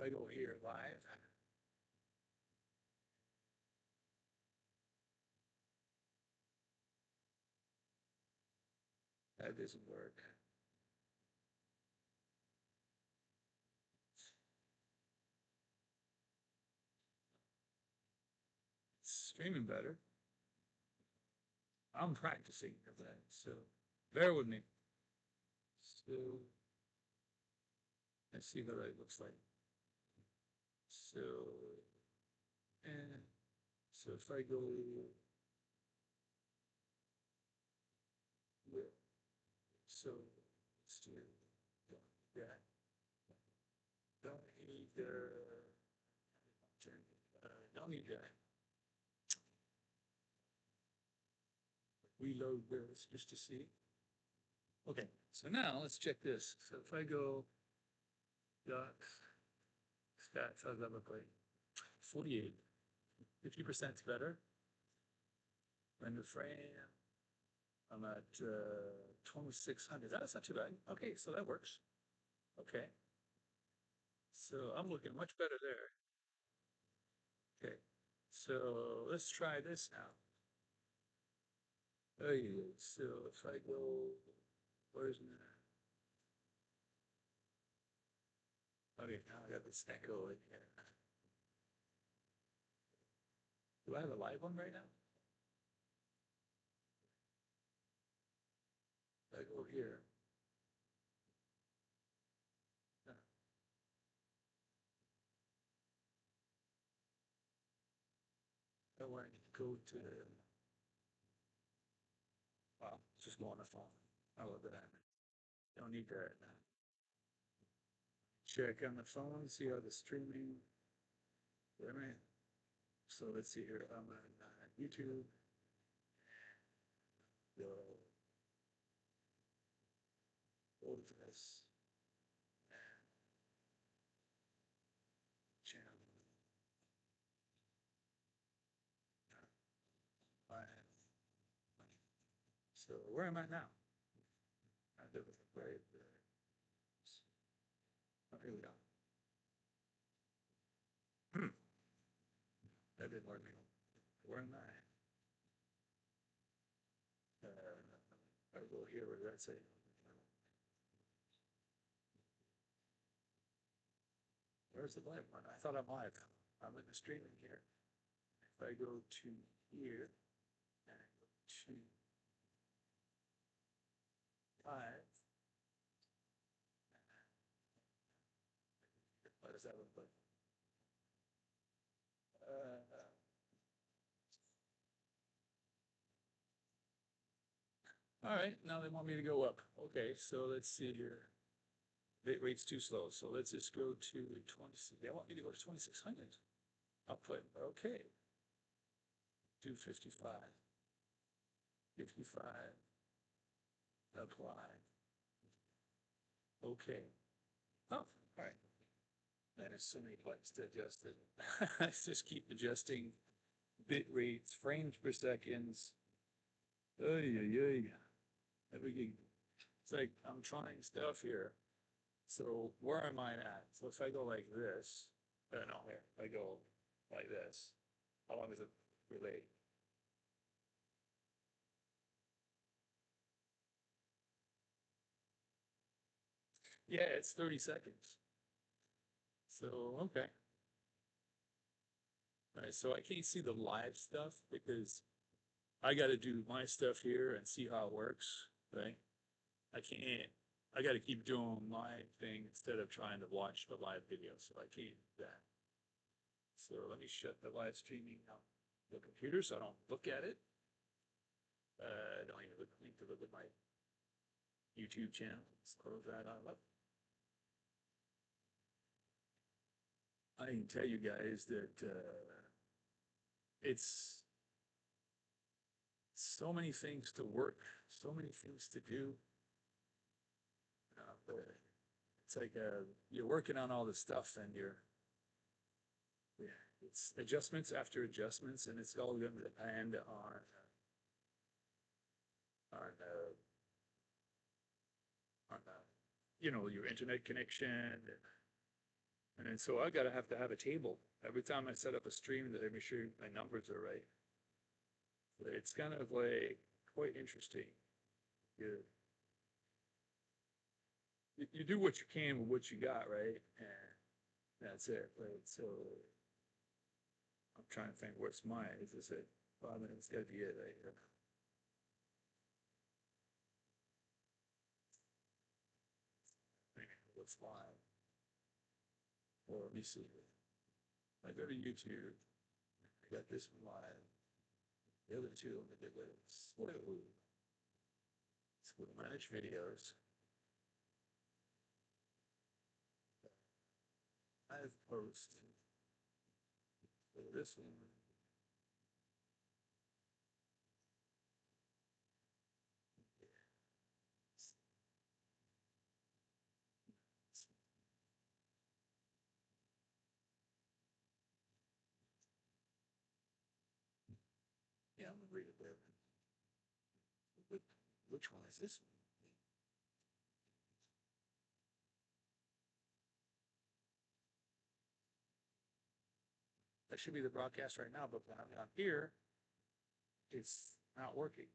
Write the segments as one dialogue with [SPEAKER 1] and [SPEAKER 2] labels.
[SPEAKER 1] I go here live, that doesn't work. It's streaming better. I'm practicing for that, so bear with me. So let's see what it looks like. So and so if I go with so let's do that. Don't need don't need that. Reload this just to see. Okay, so now let's check this. So if I go docs, stats, how does that look like? 48, 50% better. Render frame, I'm at 2600. That's not too bad. Okay, so that works. Okay, so I'm looking much better there. Okay, so let's try this now. Okay, so if I go, where's my, okay, now I got this echo in here. Do I have a live one right now? If I go here. No. I want to go to, wow, just go on the phone. I love that. Don't need that. Check on the phone, see how the streaming. Wait a minute. So let's see here. I'm on YouTube. Go go to this channel. Five. So where am I now? I did it right there. Oh, here we go. That didn't work. Where am I? I go here. Where did that say? Where's the live one? I thought I'm live. I'm in the streaming here. If I go to here and I go to live, what does that look like? All right, now they want me to go up. Okay, so let's see here. Bit rate's too slow, so let's just go to 20. They want me to go to 2600. I'll put okay. 255. 55. Apply. Okay. Oh, all right. That is so many buttons to adjust it. I just keep adjusting bit rates, frames per seconds. Oh yeah. It's like I'm trying stuff here. So where am I at? So if I go like this, no, here, if I go like this, how long does it relate? Yeah, it's 30 seconds. So, okay. All right, so I can't see the live stuff because I got to do my stuff here and see how it works, right? I can't, I got to keep doing my thing instead of trying to watch the live video, so I can't do that. So let me shut the live streaming on the computer so I don't look at it. I don't even need to look at my YouTube channel. Let's close that on up. I can tell you guys that it's so many things to work, so many things to do. It's like you're working on all this stuff and yeah, it's adjustments after adjustments, and it's all going to depend on on your internet connection, And so I gotta have to have a table every time I set up a stream that I make sure my numbers are right. It's kind of like quite interesting. You, you do what you can with what you got, right? And that's it, right? So I'm trying to think what's mine. Is this it? Well, I mean, it's gotta be it right here. What's mine? Or let me see. I go to YouTube. I got this one live. The other two, let me get rid of slow. Slow manage videos. I've posted. So this one. Yeah, I'm gonna read it there. Which one is this one? That should be the broadcast right now, but when I'm on here, it's not working.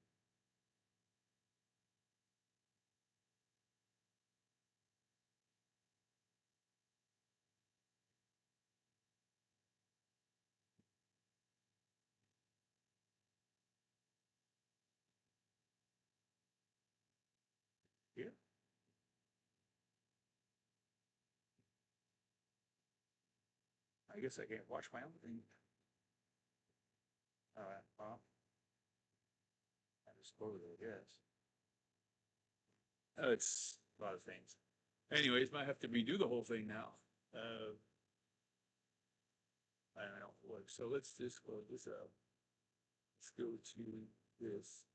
[SPEAKER 1] Here. I guess I can't watch my own thing. All right, well, I just go with it, I guess. It's a lot of things. Anyways, might have to redo the whole thing now. I don't know what. So let's just close this up. Let's go to this.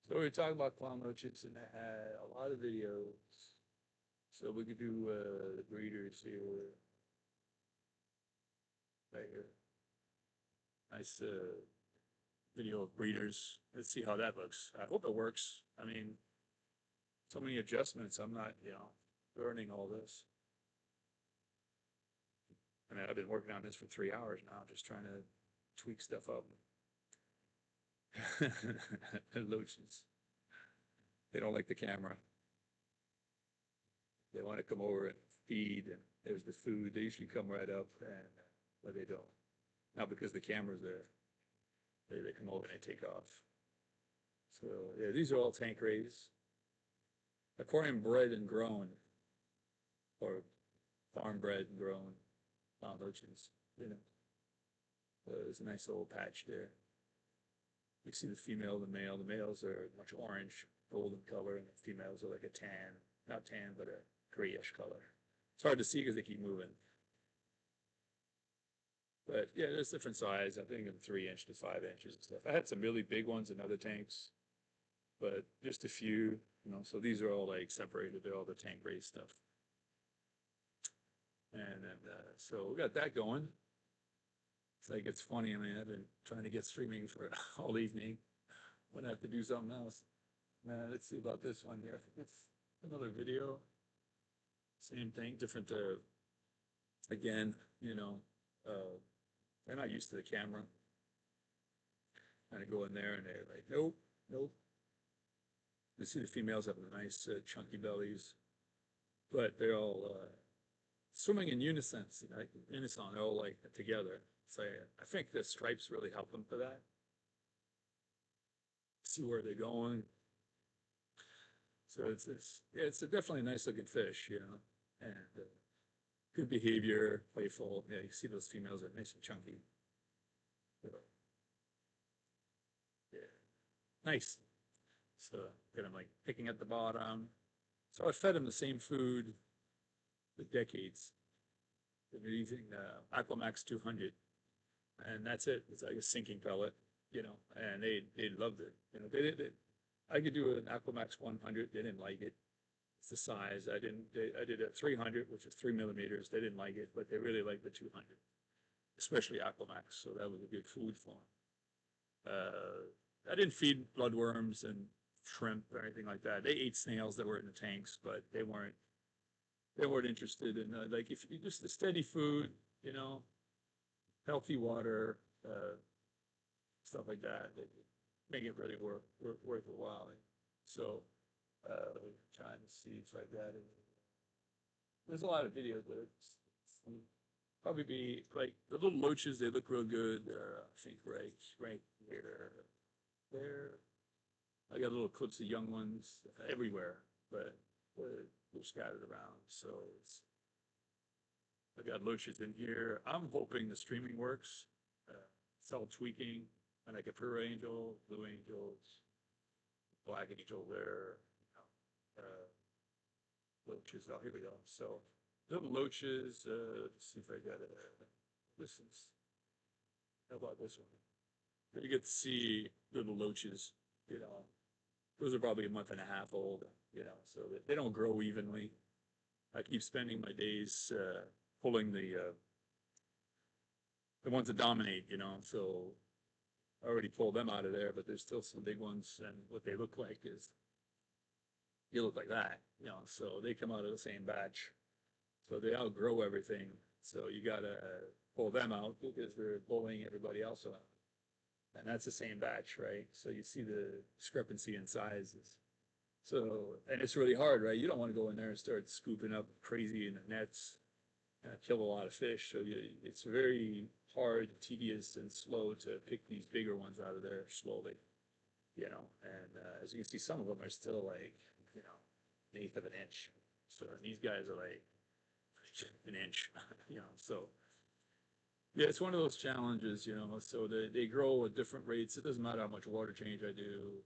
[SPEAKER 1] So we were talking about clown loaches, and I had a lot of videos. So we could do the breeders here. Right here. Nice video of breeders. Let's see how that looks. I hope it works. I mean, so many adjustments. I'm not, learning all this. I mean, I've been working on this for 3 hours now, just trying to tweak stuff up. Loaches. They don't like the camera. They want to come over and feed, and there's the food. They usually come right up, but they don't. Now because the camera's there, they come over and they take off. So yeah, these are all tank rays. Aquarium bred and grown, or farm bred and grown loaches. There's a nice little patch there. You see the female, the male. The males are much orange, golden color, and the females are like a tan, not tan, but a grayish color. It's hard to see because they keep moving. But yeah, there's different size. I think in 3 inch to 5 inches and stuff. I had some really big ones in other tanks, but just a few, so these are all like separated. They're all the tank raised stuff. And then, so we got that going. It's like, it's funny. I mean, I've been trying to get streaming for all evening. I'm gonna have to do something else. Let's see about this one here. I think it's another video. Same thing, different, again, they're not used to the camera. Kind of go in there and they're like, nope, nope. You see the females have nice chunky bellies, but they're all swimming in unison, like unison, they're all like together. So I think the stripes really help them for that. See where they're going. So it's definitely a nice looking fish, and good behavior, playful. Yeah, you see those females are nice and chunky. So, yeah, nice. So get them like picking at the bottom. So I fed them the same food for decades. They've been using Aquamax 200, and that's it. It's like a sinking pellet, and they loved it. I could do an Aquamax 100. They didn't like it. It's the size. I did a 300, which is 3 millimeters. They didn't like it, but they really liked the 200, especially Aquamax. So that was a good food for them. I didn't feed bloodworms and shrimp or anything like that. They ate snails that were in the tanks, but they they weren't interested in, like, if you just the steady food, you know, healthy water, stuff like that, that make it really worth a while. So, trying to see if like that. There's a lot of videos, but probably be like the little loaches. They look real good. They're, I think, right here, there. I got little clips of young ones everywhere, but they're scattered around. So I got loaches in here. I'm hoping the streaming works. It's all tweaking. And like a pure angel, blue angels, black angel there. Loaches. Oh, here we go. So little loaches. Let's see if I got it. This is. How about this one? You get to see little loaches. You know, those are probably a month and a half old. You know, so they don't grow evenly. I keep spending my days pulling the ones that dominate. You know, so I already pulled them out of there, but there's still some big ones, and what they look like is you look like that. You know, so they come out of the same batch, so they outgrow everything. So you gotta pull them out because they're bullying everybody else out. And that's the same batch, right? So you see the discrepancy in sizes. So, and it's really hard, right? You don't want to go in there and start scooping up crazy in the nets and kill a lot of fish. So it's very hard, tedious, and slow to pick these bigger ones out of there slowly, you know. And as you can see, some of them are still like, you know, an eighth of an inch. So these guys are like an inch, you know. So yeah, it's one of those challenges, you know. So they grow at different rates. It doesn't matter how much water change I do.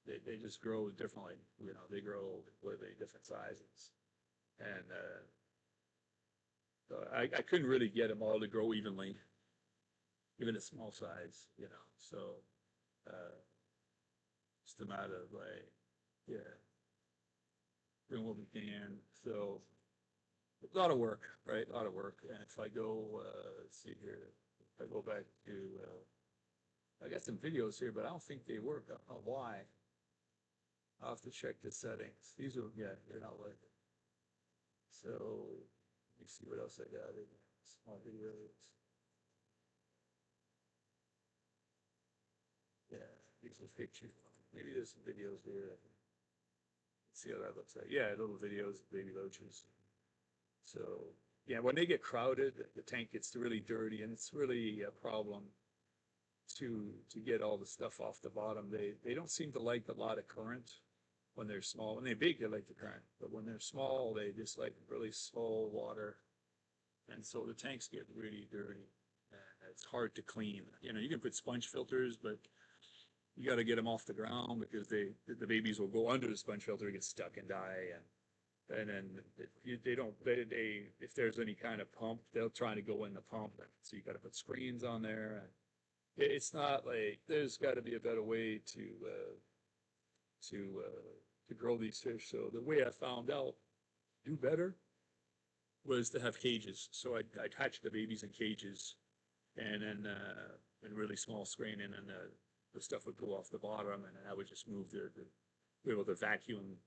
[SPEAKER 1] They just grow differently. You know, they grow with different sizes, and so I couldn't really get them all to grow evenly, even a small size. You know, so just a matter of like, yeah, doing what we can. So a lot of work, right? A lot of work. And if I go, let's see here, if I go back to, I got some videos here, but I don't think they work. I don't know why. I'll have to check the settings. These are, yeah, they're not working. So let me see what else I got in small videos. Yeah, these are pictures. Maybe there's some videos here. Let's see how that looks like. Yeah, little videos of baby loaches. So yeah, when they get crowded, the tank gets really dirty, and it's really a problem to get all the stuff off the bottom. They don't seem to like a lot of current when they're small. When they're big, they like the current, but when they're small, they just like really slow water, and so the tanks get really dirty. And it's hard to clean. You know, you can put sponge filters, but you got to get them off the ground because the babies will go under the sponge filter, get stuck and die. And then they don't, if there's any kind of pump, they'll try to go in the pump. So you got to put screens on there. And it's not like, there's got to be a better way to grow these fish. So the way I found out do better was to have cages. So I'd hatch the babies in cages, and then in really small screen, and then the stuff would go off the bottom, and then I would just move be able to vacuum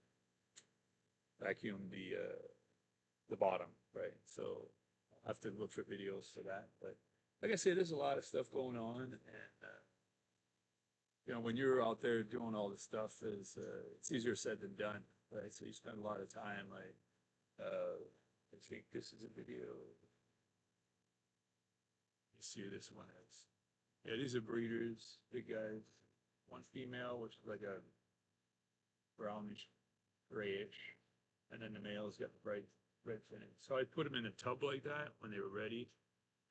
[SPEAKER 1] the bottom, right? So I have to look for videos for that. But like I said, there's a lot of stuff going on, and you know, when you're out there doing all this stuff, it's easier said than done, right? So you spend a lot of time, like I think this is a video. You see who this one is. Yeah, these are breeders, big guys. One female, which is like a brownish, grayish, and then the male's got bright red finish. So I put them in a tub like that when they were ready,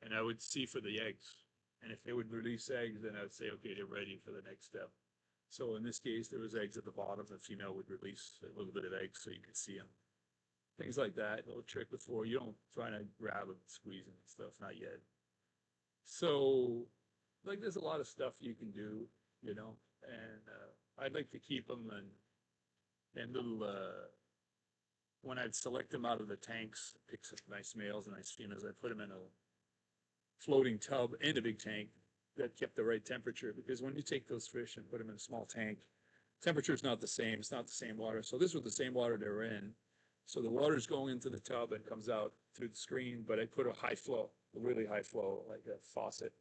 [SPEAKER 1] and I would see for the eggs. And if they would release eggs, then I would say, okay, they're ready for the next step. So in this case, there was eggs at the bottom. The female would release a little bit of eggs so you could see them. Things like that. A little trick before. You don't try to grab them, squeeze them and stuff, not yet. So, like, there's a lot of stuff you can do, you know, and I'd like to keep them and little, when I'd select them out of the tanks, pick some nice males and nice females, I'd put them in a floating tub and a big tank that kept the right temperature, because when you take those fish and put them in a small tank, temperature is not the same. It's not the same water. So this was the same water they were in. So the water's going into the tub and comes out through the screen, but I put a high flow, a really high flow, like a faucet.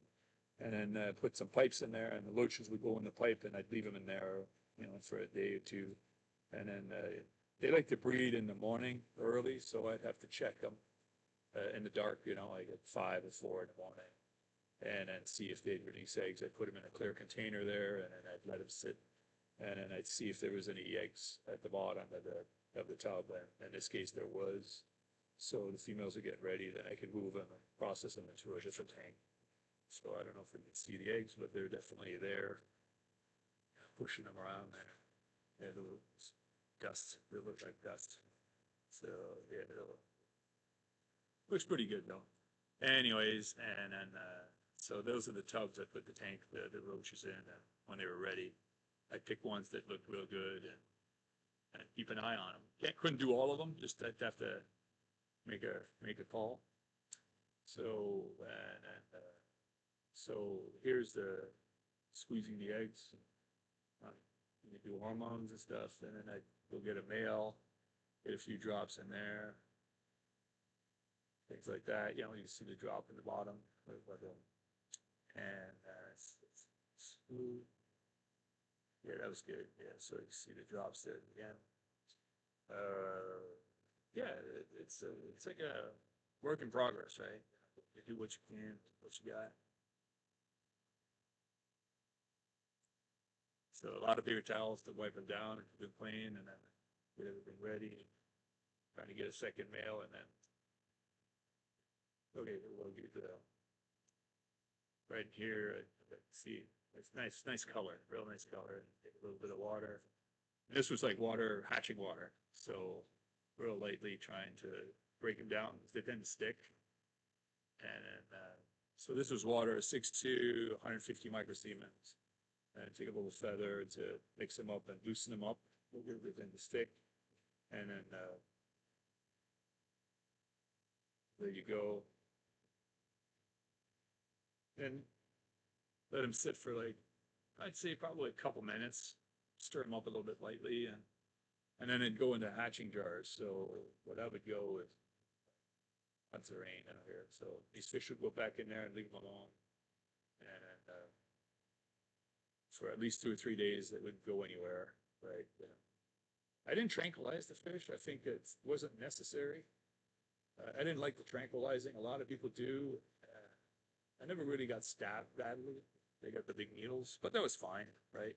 [SPEAKER 1] And then put some pipes in there, and the loaches would go in the pipe, and I'd leave them in there, for a day or two. And then they like to breed in the morning early, so I'd have to check them in the dark, like at 5 or 4 in the morning, and then see if they'd release eggs. I'd put them in a clear container there, and then I'd let them sit, and then I'd see if there was any eggs at the bottom of the tub. And in this case, there was. So the females are getting ready, then I could move them and process them into a different tank. So I don't know if we can see the eggs, but they're definitely there, pushing them around there. Yeah, the little dust, they look like dust. So yeah, looks pretty good though. Anyways, and then so those are the tubs I put the roaches in, and when they were ready, I picked ones that looked real good and keep an eye on them. Couldn't do all of them, just I'd have to make a call. So so here's the squeezing the eggs. You do hormones and stuff, and then I go get a male, get a few drops in there, things like that. You see the drop in the bottom, and smooth. Yeah, that was good. Yeah, so you see the drops there again. Yeah, it's like a work in progress, right? You do what you can, what you got. So a lot of paper towels to wipe them down and keep them clean, and then get everything ready. Trying to get a second male, and then okay, we'll get the right here. See, it's nice color, real nice color. Take a little bit of water. And this was like hatching water, so real lightly trying to break them down. They tend to stick, and so this was water 6 to 150 microsiemens. And take a little feather to mix them up and loosen them up, they tend to stick, and then there you go. And let them sit for like, I'd say probably a couple minutes, stir them up a little bit lightly, and then it'd go into hatching jars. So what I would go is, tons of rain out here, so these fish would go back in there and leave them alone, and for at least 2 or 3 days, they wouldn't go anywhere, right? I didn't tranquilize the fish. I think it wasn't necessary. I didn't like the tranquilizing. A lot of people do. I never really got stabbed badly. They got the big needles, but that was fine, right?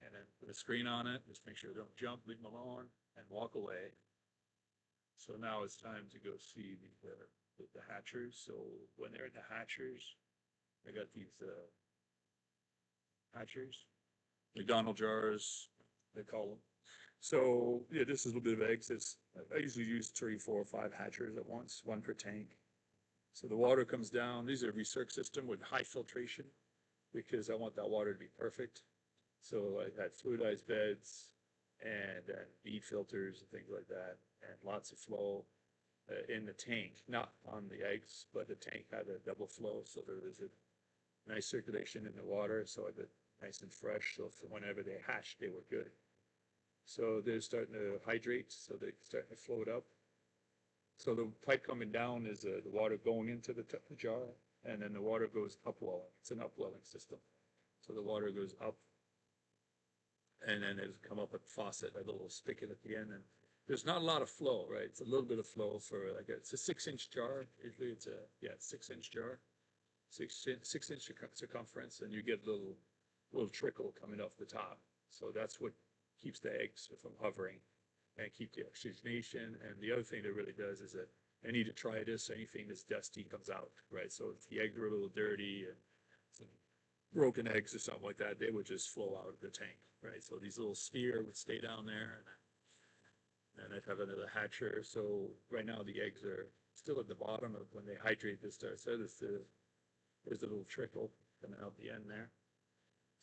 [SPEAKER 1] And then put a screen on it, just make sure they don't jump, leave them alone, and walk away. So now it's time to go see the hatchers. So when they're in the hatchers, I got these hatchers, McDonald jars, they call them. So yeah, this is a little bit of eggs. I usually use 3, 4, 5 hatchers at once, one per tank. So the water comes down. These are a recirc system with high filtration because I want that water to be perfect. So I had fluidized beds and bead filters and things like that, and lots of flow in the tank, not on the eggs, but the tank had a double flow, so there was a nice circulation in the water, so I got nice and fresh. So for whenever they hatched, they were good. So they're starting to hydrate, so they're starting to float up. So the pipe coming down is the water going into the jar, and then the water goes upwelling. It's an upwelling system. So the water goes up, and then it'll come up a faucet, a little spigot at the end. And there's not a lot of flow, right? It's a little bit of flow for it's a 6-inch jar. Usually it's a 6-inch jar, 6-inch circumference, and you get a little trickle coming off the top. So that's what keeps the eggs from hovering and keep the oxygenation. And the other thing that really does is that any detritus, anything that's dusty comes out, right? So if the eggs are a little dirty and some broken eggs or something like that, they would just flow out of the tank, right? So these little sphere would stay down there, and I'd have another hatcher. So right now the eggs are still at the bottom of when they hydrate this stuff. So there's a little trickle coming out the end there.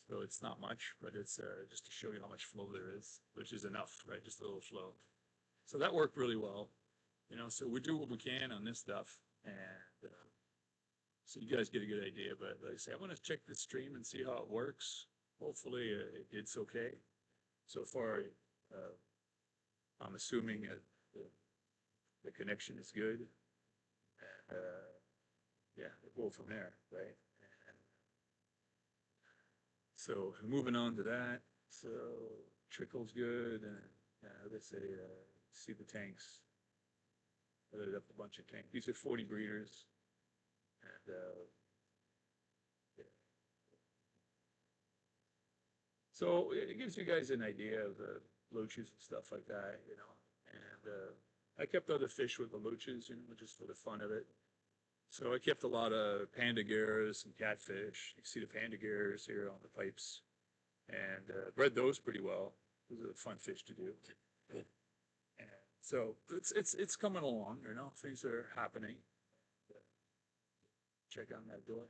[SPEAKER 1] So it's not much, but it's just to show you how much flow there is, which is enough, right? Just a little flow. So that worked really well, so we do what we can on this stuff, and so you guys get a good idea. But like I say, I want to check the stream and see how it works. Hopefully it's okay. So far, I'm assuming the connection is good. And, yeah, we'll go from there, right? And so moving on to that, so trickle's good, and they say see the tanks. Loaded up a bunch of tanks. These are 40 breeders, and yeah. So it gives you guys an idea of the loaches and stuff like that, you know. And I kept other fish with the loaches, you know, just for the fun of it. So I kept a lot of pandagiras and catfish. You see the pandagiras here on the pipes, and bred those pretty well. Those are fun fish to do. And so it's coming along, you know. Things are happening. Check on that door.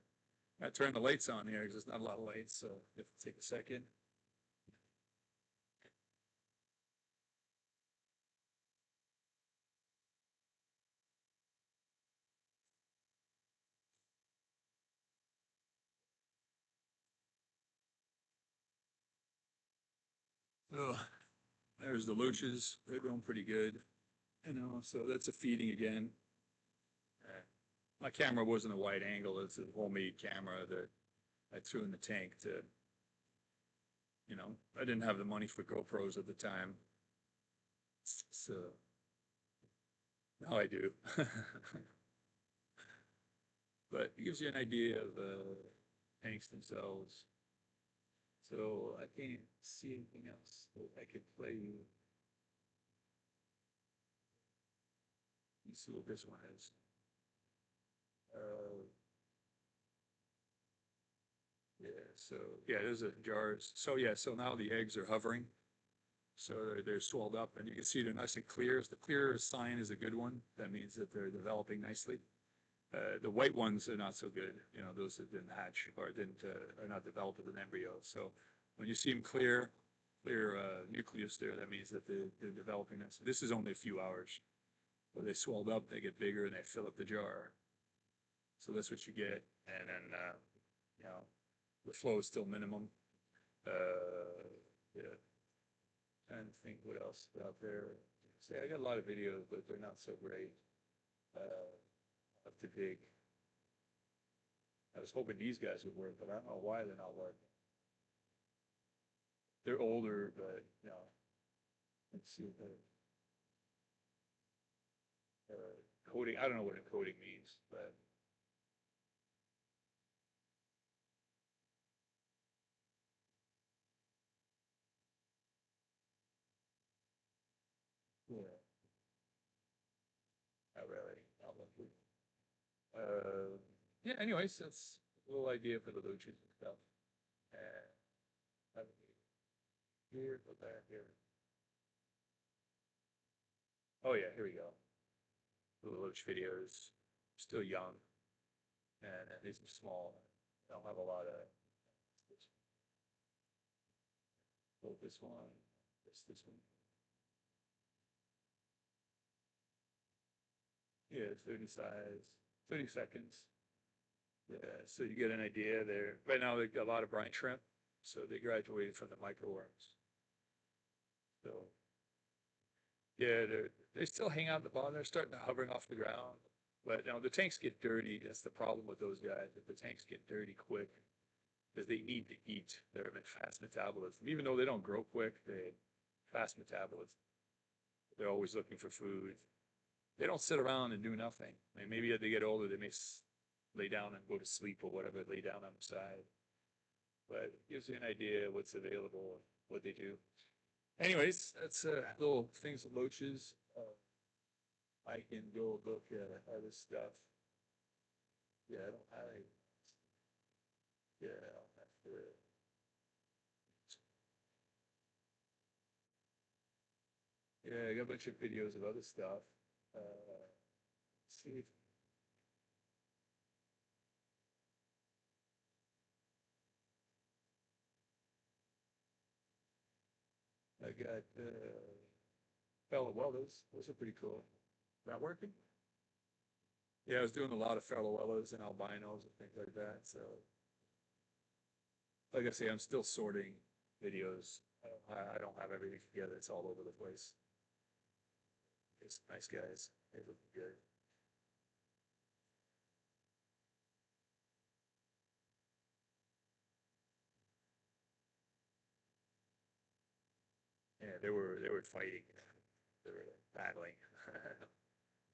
[SPEAKER 1] I turned the lights on here because there's not a lot of lights, so you have to take a second. Oh, there's the loaches. They're going pretty good, you know. So that's a feeding again. My camera wasn't a wide angle. It's a homemade camera that I threw in the tank to, you know, I didn't have the money for GoPros at the time. So now I do. But it gives you an idea of tanks themselves. So I can't see anything else that I could play you. Let's see what this one is. Yeah, so yeah, there's a jars. So yeah, so now the eggs are hovering. So they're swelled up, and you can see they're nice and clear. The clear sign is a good one. That means that they're developing nicely. The white ones are not so good. You know, those that didn't hatch or didn't are not developed as an embryo. So when you see them clear nucleus there, that means that they're developing this. This is only a few hours. But they swelled up, they get bigger, and they fill up the jar. So that's what you get. And then, you know, the flow is still minimum. Yeah. Trying to think what else is out there. See, I got a lot of videos, but they're not so great. Up to dig. I was hoping these guys would work, but I don't know why they're not working. They're older, but you know, let's see the coding. I don't know what encoding means, but yeah, not really. Not lucky. Yeah. Anyways, that's a little idea for the loaches and stuff. And here, go back here. Oh yeah, here we go. The loach videos, still young, and these are small. I don't have a lot of. Both this one, this one. Yeah, 30 size, 30 seconds. Yeah, so you get an idea there. Right now, they've got a lot of brine shrimp, so they graduated from the microworms. So, yeah, they still hang out at the bottom. They're starting to hovering off the ground. But, you know, the tanks get dirty. That's the problem with those guys. If the tanks get dirty quick, because they need to eat. They're fast metabolism. Even though they don't grow quick, they fast metabolism. They're always looking for food. They don't sit around and do nothing. I mean, maybe as they get older, they may lay down and go to sleep or whatever, lay down on the side. But it gives you an idea of what's available, what they do. Anyways, that's little things with loaches. I can go look at other stuff. Yeah, I don't have any. Yeah, I don't have to. Yeah, I got a bunch of videos of other stuff. See if I got fellow welders. Those are pretty cool. Not working? Yeah, I was doing a lot of fellow welders and albinos and things like that. So, like I say, I'm still sorting videos. I don't have everything together. It's all over the place. It's nice guys. They look good. Yeah, they were fighting. They were battling.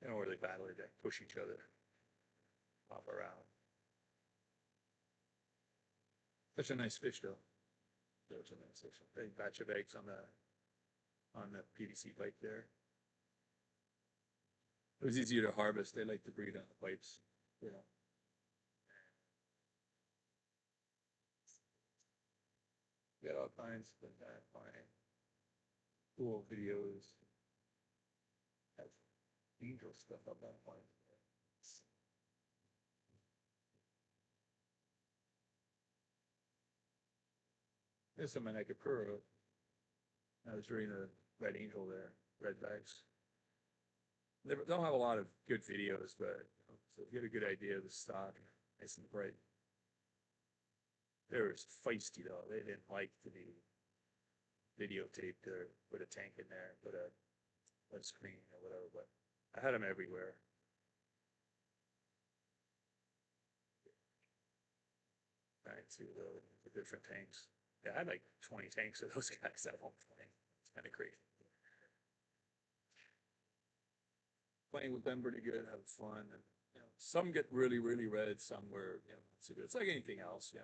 [SPEAKER 1] They don't really battle, they push each other, hop around. Such a nice fish though. Such a nice fish. Big batch of eggs on the PVC pipe there. It was easier to harvest. They like to breed on the pipes, you know. Got all kinds of fine, cool videos. Have angel stuff up on point. There's some Anakapura. I was reading a red angel there, red bags. They don't have a lot of good videos, but so you get a good idea of the stock, nice and bright. They were feisty though. They didn't like to be videotaped or put a tank in there, put a screen or whatever. But I had them everywhere. Right, see the different tanks. Yeah, I had like 20 tanks of those guys at one point. It's kind of crazy. Playing with them pretty good, having fun, and some get really, really red. Some were, so good. It's like anything else. You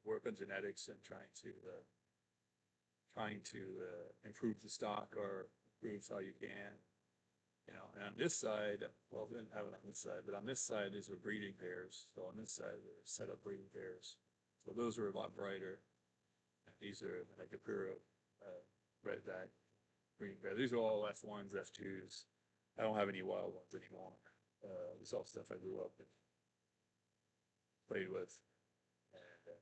[SPEAKER 1] work on genetics and trying to improve the stock or improve how you can. And on this side, well, we didn't have it on this side, but on this side, these are breeding pairs. So on this side, they're set up breeding pairs. So those are a lot brighter. And these are like a pure redback breeding pair. These are all F1s, F2s. I don't have any wild ones anymore. It's all stuff I grew up and played with. And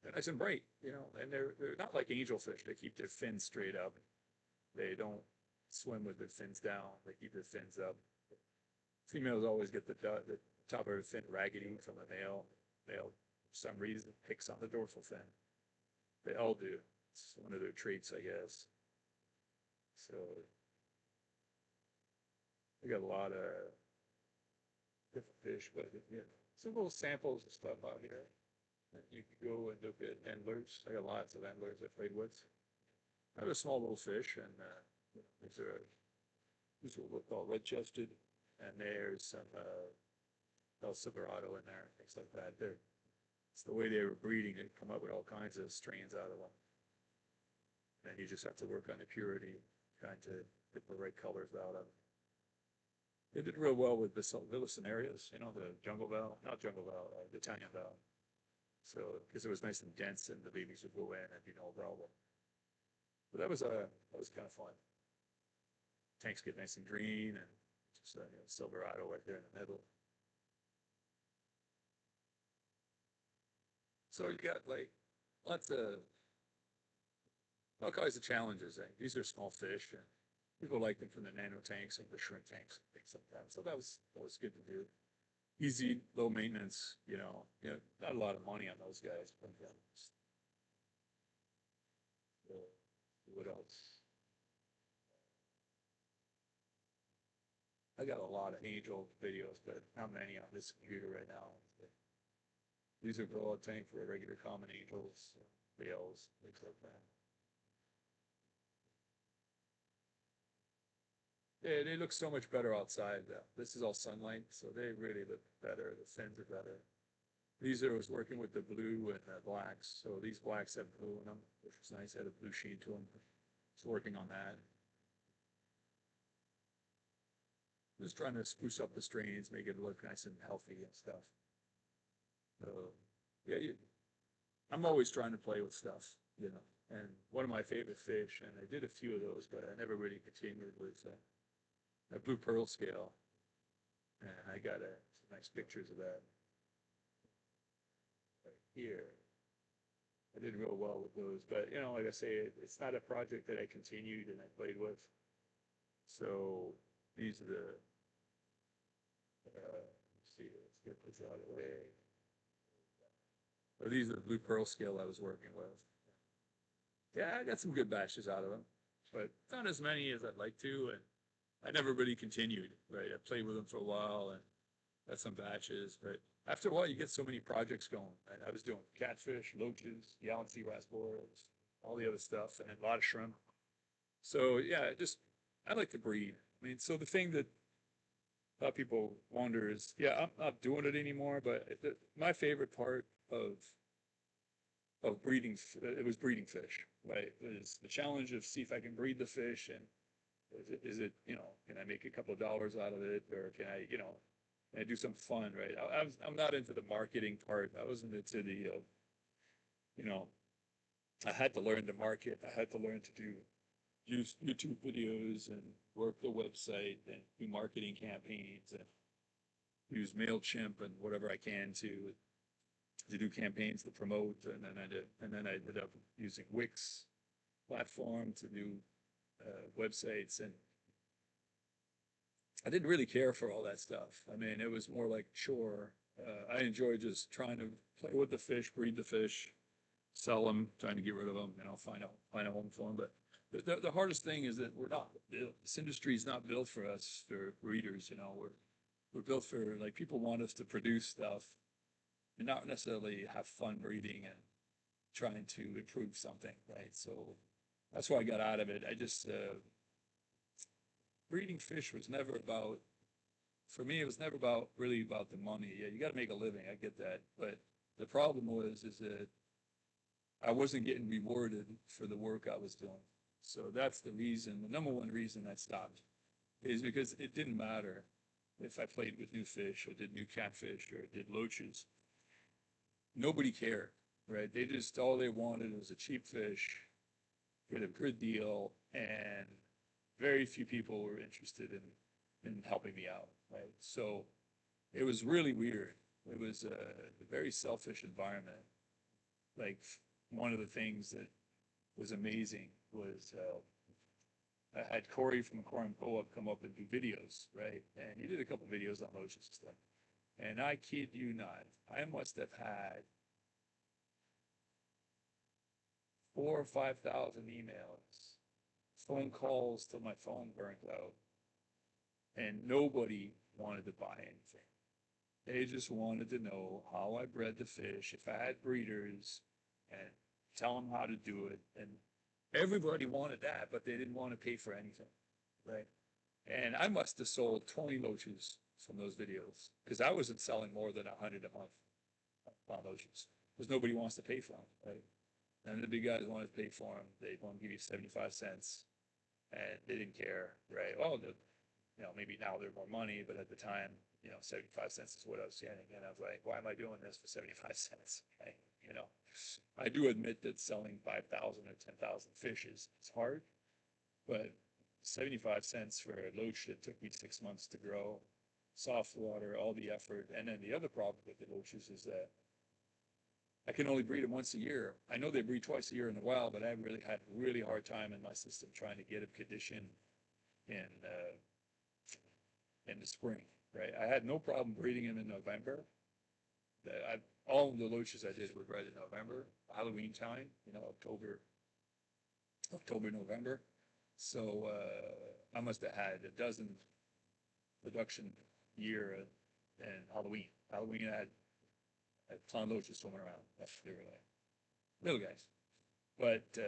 [SPEAKER 1] they're nice and bright, and they're not like angelfish. They keep their fins straight up. They don't swim with their fins down. They keep their fins up. Females always get the top of their fin raggedy from the male. Male, for some reason, picks on the dorsal fin. They all do. It's one of their traits, I guess. So we got a lot of different fish, but some little samples of stuff out here. And you can go and look at endlers. I got lots of endlers I played with. I have a small little fish, and these are what we call red-chested, and there's some El Silverado in there, things like that. It's the way they were breeding. They come up with all kinds of strains out of them. And you just have to work on the purity, trying to get the right colors out of them. They did real well with the Villicinarias, the jungle val, not jungle val, the Italian val. So, because it was nice and dense, and the babies would go in and be no problem. But that was kind of fun. Tanks get nice and green, and just Silverado right there in the middle. So you got like lots of all kinds of challenges. These are small fish, and people like them from the nano tanks and the shrimp tanks and things like that. So that was good to do. Easy, low maintenance. Not a lot of money on those guys, but what else? I got a lot of angel videos, but not many on this computer right now. These are broad tank for regular common angels, males, things like that. Yeah, they look so much better outside. This is all sunlight, so they really look better. The fins are better. These are, I was working with the blue and the blacks. So these blacks have blue in them, which is nice. Had a blue sheen to them. Just working on that. Just trying to spruce up the strains, make it look nice and healthy and stuff. So, yeah, I'm always trying to play with stuff, And one of my favorite fish, and I did a few of those, but I never really continued with a blue pearl scale. And I got some nice pictures of that right here. I did real well with those, but like I say, it's not a project that I continued and I played with. So these are let's see, let's get this out of the way. So these are the blue pearl scale I was working with. Yeah, I got some good batches out of them, but not as many as I'd like to. And I never really continued, right? I played with them for a while and had some batches, but after a while, you get so many projects going. Right? I was doing catfish, loaches, galaxy rasboras, all the other stuff, and a lot of shrimp. So yeah, just I like to breed. I mean, so the thing that a lot of people wonder is, yeah, I'm not doing it anymore, but my favorite part of breeding, it was breeding fish, right? It was the challenge of see if I can breed the fish and is it, can I make a couple of dollars out of it or can I, can I do some fun, right? I'm not into the marketing part. I wasn't into the, you know, I had to learn to market. I had to learn to use YouTube videos and work the website and do marketing campaigns and use MailChimp and whatever I can to do campaigns to promote. And then I ended up using Wix platform to do websites. And I didn't really care for all that stuff. I mean, it was more like chore. I enjoy just trying to play with the fish, breed the fish, sell them, trying to get rid of them, find a home for them. But the hardest thing is that this industry is not built for us, for breeders, we're built for, like, people want us to produce stuff and not necessarily have fun breeding and trying to improve something, right? So that's why I got out of it. I just, breeding fish was never about, for me, it was never really about the money. Yeah, you got to make a living. I get that. But the problem is that I wasn't getting rewarded for the work I was doing. So that's the reason, the number one reason I stopped is because it didn't matter if I played with new fish or did new catfish or did loaches. Nobody cared, right? All they wanted was a cheap fish, get a good deal, and very few people were interested in helping me out, right? So it was really weird. It was a very selfish environment. Like, one of the things that was amazing was I had Corey from Corn Co-op come up and do videos, right? And he did a couple videos on loaches and stuff. And I kid you not, I must have had 4,000 or 5,000 emails, phone calls till my phone burned out, and nobody wanted to buy anything. They just wanted to know how I bred the fish, if I had breeders, and tell them how to do it. And everybody wanted that, but they didn't want to pay for anything, right? And I must have sold 20 loaches from those videos because I wasn't selling more than 100 a month on loaches because nobody wants to pay for them, right? And the big guys wanted to pay for them. They want to give you 75 cents and they didn't care, right? Well, maybe now they're more money, but at the time, 75 cents is what I was getting. And I was like, why am I doing this for 75 cents? Right? I do admit that selling 5,000 or 10,000 fish is hard, but 75 cents for a loach that took me 6 months to grow, soft water, all the effort. And then the other problem with the loaches is that I can only breed them once a year. I know they breed twice a year in the wild, but I really had a really hard time in my system trying to get them conditioned in the spring, right? I had no problem breeding them in November. All of the loaches I did were bred in November, Halloween time, October, November. So I must have had a dozen production year and Halloween. Halloween I had a ton of loaches swimming around. They were like little guys. But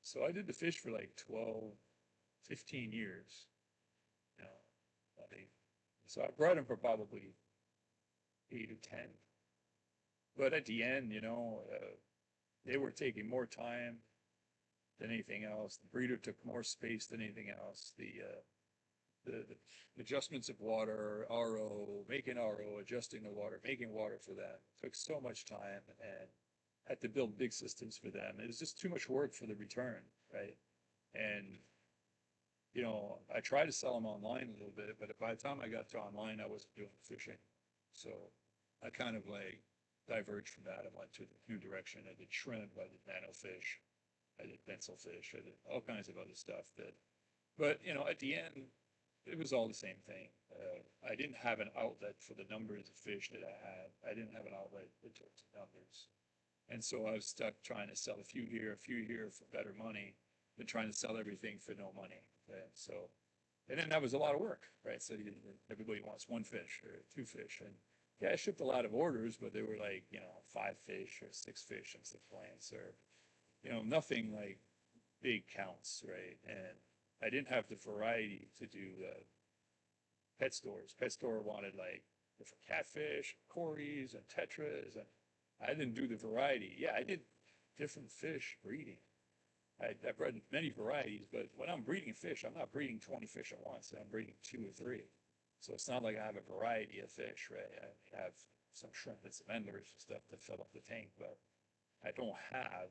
[SPEAKER 1] so I did the fish for like 12, 15 years. You know, so I bred them for probably 8 or 10. But at the end, they were taking more time than anything else. The breeder took more space than anything else. The adjustments of water, RO, making RO, adjusting the water, making water for them took so much time and had to build big systems for them. It was just too much work for the return, right? And I tried to sell them online a little bit, but by the time I got to online, I wasn't doing fishing. So I kind of like diverged from that. I went to a new direction. I did shrimp, I did nanofish, I did pencil fish, I did all kinds of other stuff but at the end, it was all the same thing. I didn't have an outlet for the numbers of fish that I had. I didn't have an outlet in terms of numbers. And so I was stuck trying to sell a few here for better money, than trying to sell everything for no money. And so And then that was a lot of work, right? So everybody wants one fish or two fish. And yeah, I shipped a lot of orders, but they were like, 5 fish or 6 fish and 6 plants or, nothing like big counts, right? And I didn't have the variety to do pet stores. Pet store wanted like different catfish, cories, and tetras, and I didn't do the variety. Yeah, I did different fish breeding. I bred many varieties, but when I'm breeding fish, I'm not breeding 20 fish at once. I'm breeding 2 or 3. So it's not like I have a variety of fish, right? I have some shrimp and some endlers and stuff to fill up the tank, but I don't have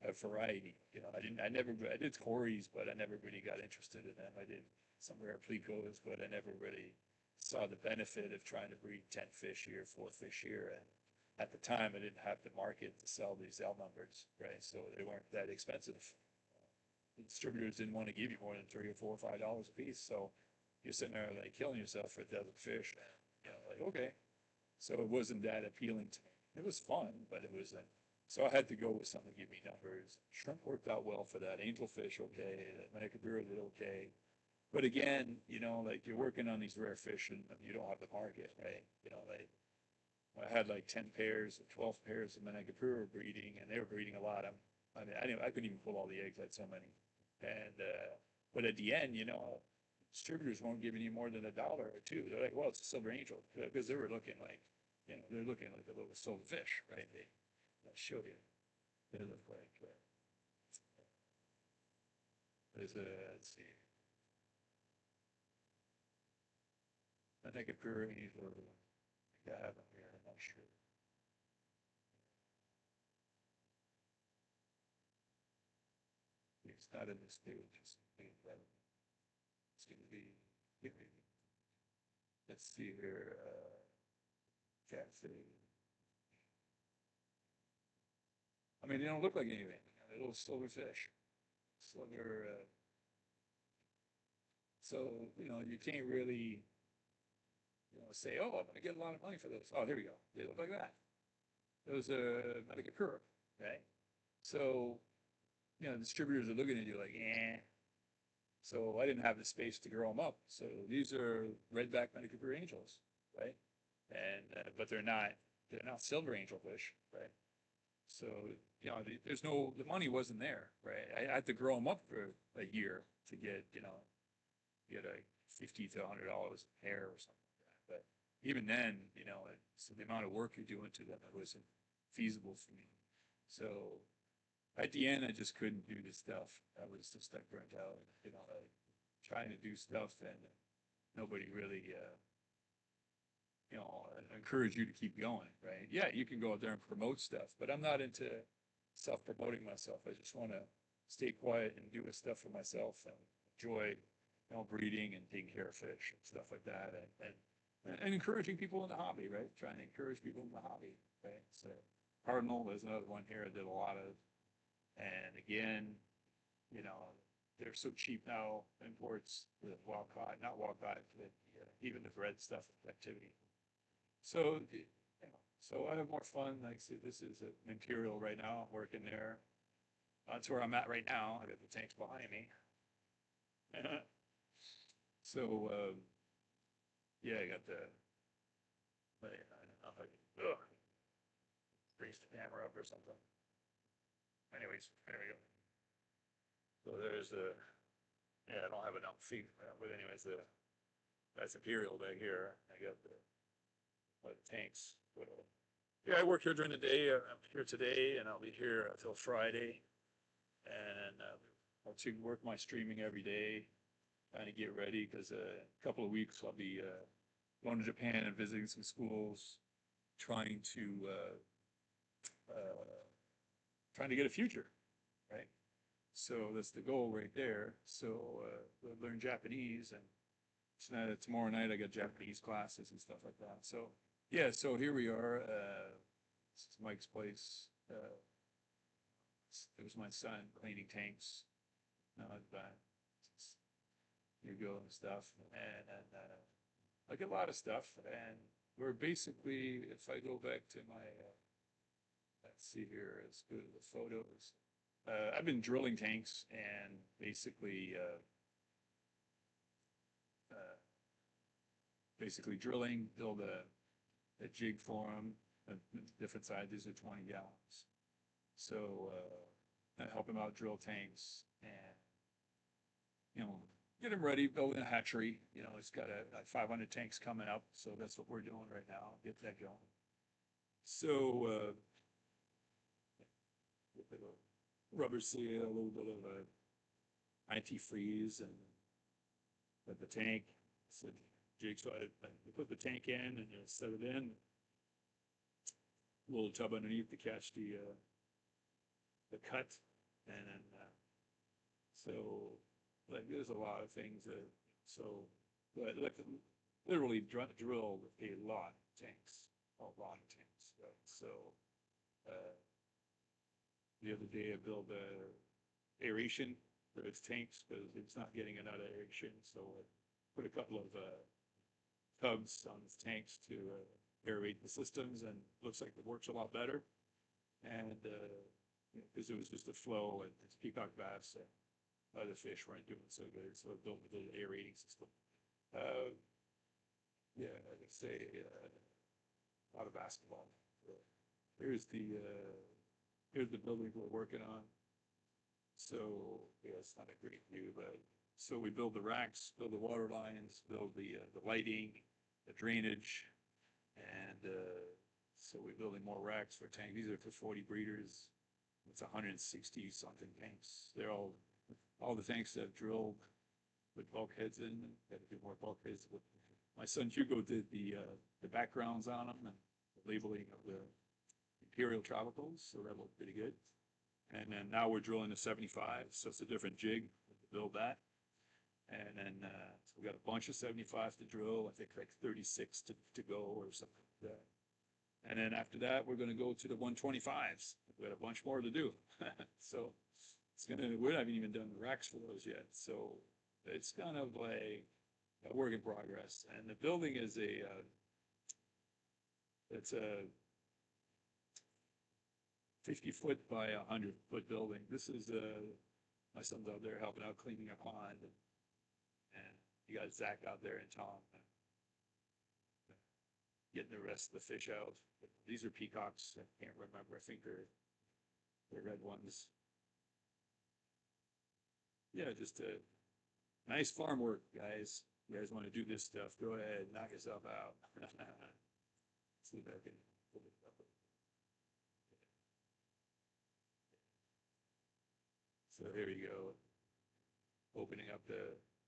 [SPEAKER 1] a variety. I did cories, but I never really got interested in them. I did some rare plecos, but I never really saw the benefit of trying to breed 10 fish here, 4 fish here. And at the time, I didn't have the market to sell these L numbers, right? So they weren't that expensive. The distributors didn't want to give you more than $3 or $4 or $5 a piece. So you're sitting there like killing yourself for a dozen fish. Like, okay. So it wasn't that appealing to me. It was fun, but it wasn't. So I had to go with something to give me numbers. Shrimp worked out well for that. Angelfish, okay. Manicabura did okay. But again, like you're working on these rare fish and you don't have the market, right? Like I had like 10 pairs or 12 pairs of Manicapura breeding, and they were breeding a lot. I couldn't even pull all the eggs. I had so many. And, but at the end, distributors won't give you more than $1 or $2. They're like, well, it's a silver angel, because they were looking like, they're looking like a little silver fish, right? I'll show you. They look like, let's see. I think a pure angel, I have them here, I'm not sure. It's not in this page, it's going to be, let's see here, catfish. I mean, they don't look like anything. They're little silver fish. Silver, so, you can't really, say, oh, I'm going to get a lot of money for those. Oh, here we go. They look like that. Those are Manicapura, right? So, distributors are looking at you like, eh. So I didn't have the space to grow them up. So these are redback Manicapura angels, right? And, but they're not silver angel fish, right? So, the money wasn't there, right? I had to grow them up for a year to get a 50 to $100 a pair or something like that. But even then, it's the amount of work you're doing to them, it wasn't feasible for me. So at the end, I just couldn't do the stuff. I was just like burnt out, like trying to do stuff and nobody really, encourage you to keep going, right? Yeah, you can go out there and promote stuff, but I'm not into self-promoting myself. I just want to stay quiet and do stuff for myself and enjoy, breeding and taking care of fish and stuff like that, and encouraging people in the hobby, right? Trying to encourage people in the hobby, right? So Cardinal is another one here I did a lot of, and again, you know, they're so cheap now, imports, the wild caught, not wild caught, but even the bred stuff, activity. So, so I have more fun. Like, see, this is an Imperial right now. I'm working there. That's where I'm at right now. I got the tanks behind me. So, yeah, I got the, I don't know if I can, raise the camera up or something. Anyways, there we go. So there's the, yeah, I don't have enough feet, but anyways, that's Imperial back here. I got the tanks. Yeah, I work here during the day. I'm here today, and I'll be here until Friday. And I'll work my streaming every day, trying to get ready because a couple of weeks I'll be going to Japan and visiting some schools, trying to get a future, right? So that's the goal right there. So learn Japanese, and tomorrow night I got Japanese classes and stuff like that. So yeah, so here we are. This is Mike's place. It was my son cleaning tanks. You go and stuff, and I get a lot of stuff. And we're basically, if I go back to my, let's see here, let's go to the photos. I've been drilling tanks and basically basically drilling, build a jig for them, different sizes of 20 gallons. So, I help him out drill tanks and, get him ready, building a hatchery. He's got a 500 tanks coming up, so that's what we're doing right now, get that going. So, a bit of rubber seal, a little bit of a antifreeze and the tank. So jig, so I put the tank in and set it in. Little tub underneath to catch the cut, and then so like there's a lot of things but like literally drilled a lot of tanks, right? So the other day I built aeration for its tanks because it's not getting enough aeration, so I put a couple of tubs on its tanks to aerate the systems, and looks like it works a lot better. And because it was just a flow and it's peacock bass and other fish weren't doing so good, so I built a little aerating system. Yeah, I could say a lot of basketball. Here's the building we're working on. So yeah, it's not a great view, but so we build the racks, build the water lines, build the lighting, the drainage, and so we're building more racks for tanks. These are for 40 breeders. It's 160 something tanks. They're all the tanks that have drilled with bulkheads in. Got to do more bulkheads. My son Hugo did the backgrounds on them and the labeling of the Imperial Tropicals, so that looked pretty good. And then now we're drilling the 75, so it's a different jig to build that. And then so we got a bunch of 75s to drill. I think like 36 to go or something like that. And then after that, we're going to go to the 125s. We got a bunch more to do. So we haven't even done the racks for those yet. So it's kind of like a work in progress. And the building is it's a 50-foot by 100-foot building. This is my son's out there helping out cleaning a pond, and you got Zach out there and Tom getting the rest of the fish out. These are peacocks. I can't remember. I think they're red ones. Yeah, just a nice farm work, guys. You guys want to do this stuff? Go ahead, knock yourself out. See if I can pull it up. So here you go. Opening up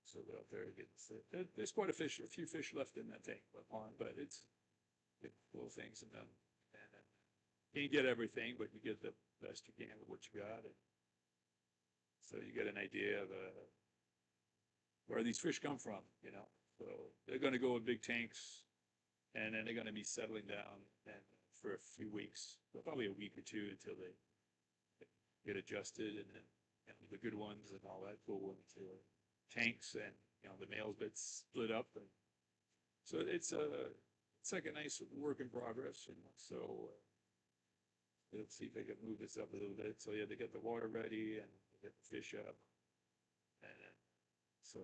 [SPEAKER 1] so they're up there getting there's quite a few fish left in that tank pond, but it's little things and then can't get everything, but you get the best you can with what you got. And so you get an idea of where these fish come from, So they're going to go in big tanks, and then they're going to be settling down and for a few weeks, probably a week or two until they get adjusted, and then the good ones and all that go into tanks, and the males get split up, and so it's like a nice work in progress. So let's see if I can move this up a little bit. So yeah, they get the water ready and they get the fish up, and then so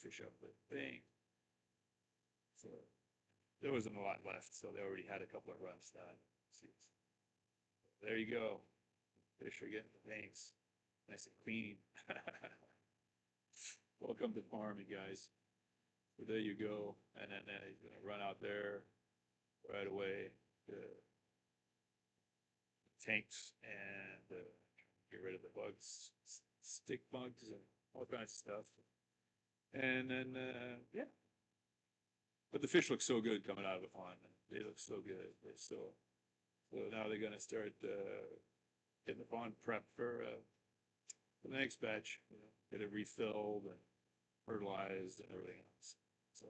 [SPEAKER 1] fish up the thing. So there wasn't a lot left, so they already had a couple of runs done. See, there you go. Fish are getting the things nice and clean. Welcome to farming, guys. So there you go. And then he's gonna run out there right away to tanks and get rid of the bugs, stick bugs, and all kinds of stuff. And then yeah, but the fish look so good coming out of the pond. They look so good. So now they're gonna start getting the pond prepped for the next batch. Get it refilled and fertilized and everything else. So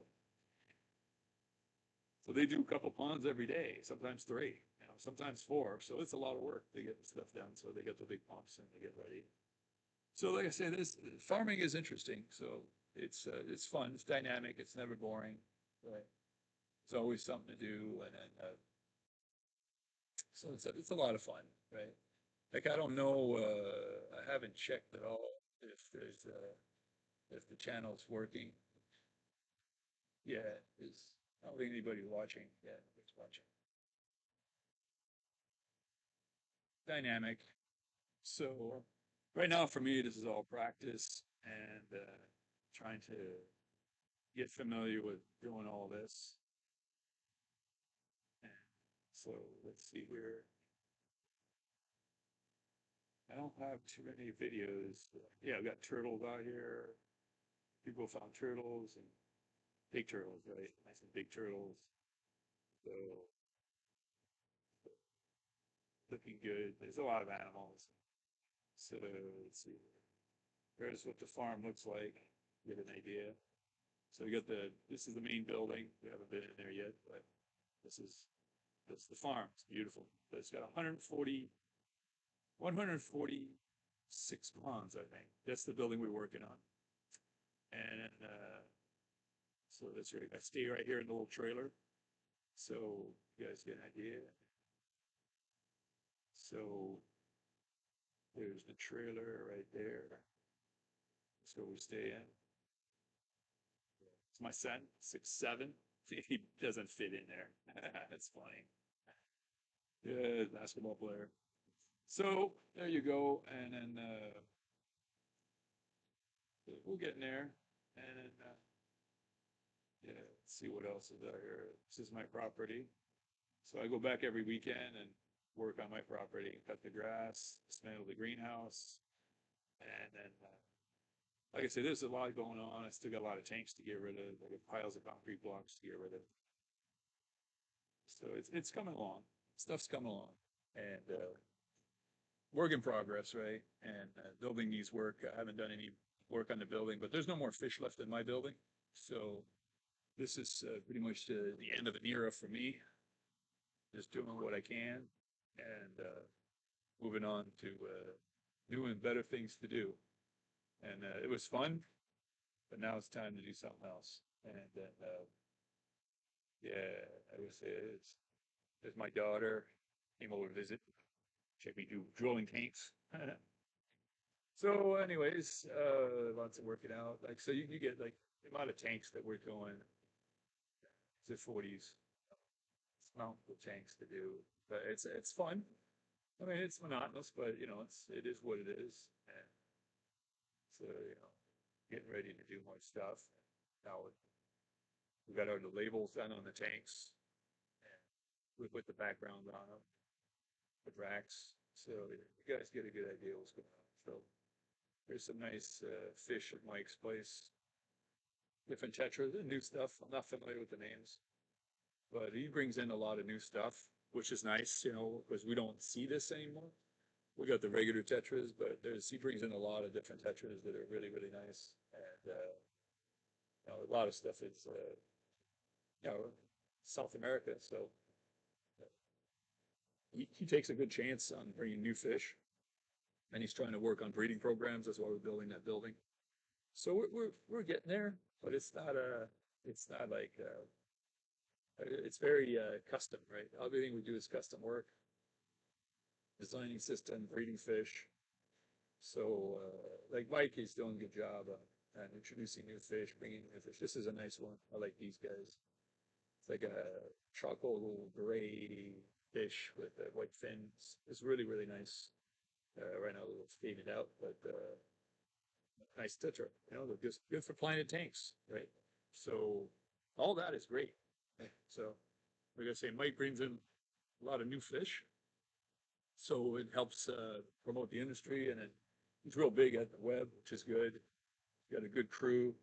[SPEAKER 1] they do a couple ponds every day, sometimes 3, sometimes 4. So it's a lot of work to get the stuff done. So they get the big pumps and they get ready. So like I said, this farming is interesting. So it's fun, it's dynamic, it's never boring. Right? It's always something to do, and then so it's a lot of fun, right? Like I don't know, I haven't checked at all if the channel's working. Yeah, it's I don't think anybody's watching. Yeah, nobody's watching. Dynamic. So right now for me, this is all practice and trying to get familiar with doing all this. And so let's see here. I don't have too many videos. Yeah, I've got turtles out here. People found turtles and big turtles, right? Nice and big turtles. So looking good. There's a lot of animals. So let's see. Here's what the farm looks like. Get an idea. So we got this is the main building. We haven't been in there yet, but this is that's the farm. It's beautiful. But it's got 146 ponds, I think. That's the building we're working on. And so that's right. I stay right here in the little trailer. So you guys get an idea. So there's the trailer right there. That's where we stay in. It's my son, 6'7". He doesn't fit in there. That's funny. Yeah, basketball player. So there you go. And then we'll get in there. And then yeah, let's see what else is out here. This is my property. So I go back every weekend and work on my property, cut the grass, dismantle the greenhouse. And then, like I said, there's a lot going on. I still got a lot of tanks to get rid of. I got piles of concrete blocks to get rid of. So it's coming along. Stuff's coming along. And work in progress, right? And building needs work. I haven't done any work on the building, but there's no more fish left in my building. So this is pretty much the end of an era for me. Just doing what I can and moving on to new and better things to do. And it was fun, but now it's time to do something else. And then, yeah, I would say it's my daughter came over to visit, check me do drilling tanks. So, anyways, lots of working out. Like, so you get like the amount of tanks that we're doing. It's at 40s. It's mountable tanks to do, but it's fun. I mean, it's monotonous, but you know, it is what it is. And so, you know, getting ready to do more stuff. Now we got our the labels done on the tanks, and we put the background on them, the racks, so you guys get a good idea what's going on. So there's some nice fish at Mike's place, different tetras, new stuff. I'm not familiar with the names, but he brings in a lot of new stuff, which is nice, you know, because we don't see this anymore. We got the regular tetras, but he brings in a lot of different tetras that are really, really nice. And you know, a lot of stuff is you know, South America. So he takes a good chance on bringing new fish, and he's trying to work on breeding programs. That's why we're building that building. So we're getting there, but it's not like it's very custom, right? Everything we do is custom work, designing system, breeding fish. So like Mike is doing a good job on introducing new fish, bringing new fish. This is a nice one. I like these guys. It's like a charcoal gray fish with white fins. It's really, really nice. Right now, it's faded out, but nice tetra. You know, they're just good for planted tanks, right? So all that is great. So like I say, Mike brings in a lot of new fish, so it helps promote the industry, and he's real big at the web, which is good. Got a good crew.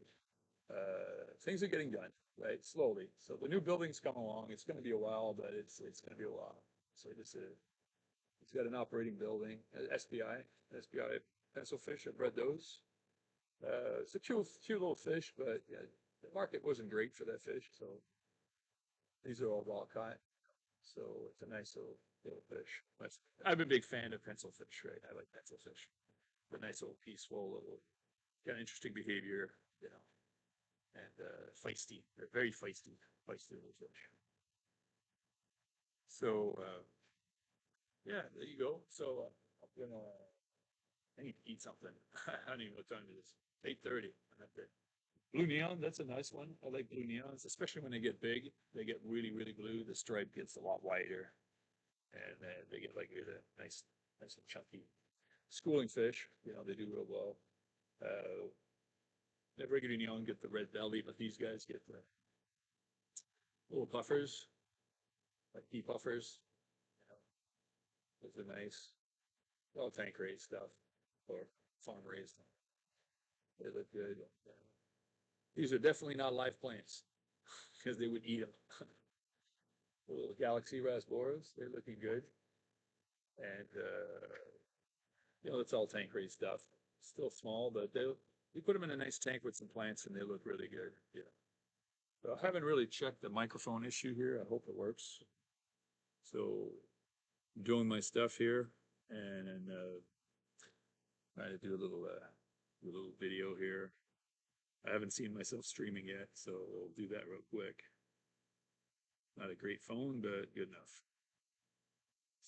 [SPEAKER 1] Things are getting done, right? Slowly. So the new building's come along. It's going to be a while, but it's going to be a while. So it's got an operating building, SBI pencil fish. I've bred those. It's a cute little fish, but yeah, the market wasn't great for that fish. So these are all raw caught. So it's a nice little fish. But I'm a big fan of pencil fish, right? I like pencil fish. The nice little peaceful little, got interesting behavior, you know, and feisty. They're very feisty little fish. So yeah, there you go. So I'm gonna. I need to eat something. I don't even know what time it is. 8:30. Blue neon, that's a nice one. I like blue neons, especially when they get big. They get really, really blue. The stripe gets a lot wider, and they get like really nice, nice and chunky. Schooling fish, they do real well. Uh, the regular neon get the red belly, but these guys get the little puffers, like pea puffers. You know, those are nice. All tank raised stuff or farm raised. They look good. These are definitely not live plants because they would eat them. Little galaxy rasboras, they're looking good. And, it's all tank raised stuff. Still small, but you put them in a nice tank with some plants and they look really good. Yeah. So I haven't really checked the microphone issue here. I hope it works. So I'm doing my stuff here and trying to do a little video here. I haven't seen myself streaming yet, so we'll do that real quick. Not a great phone, but good enough.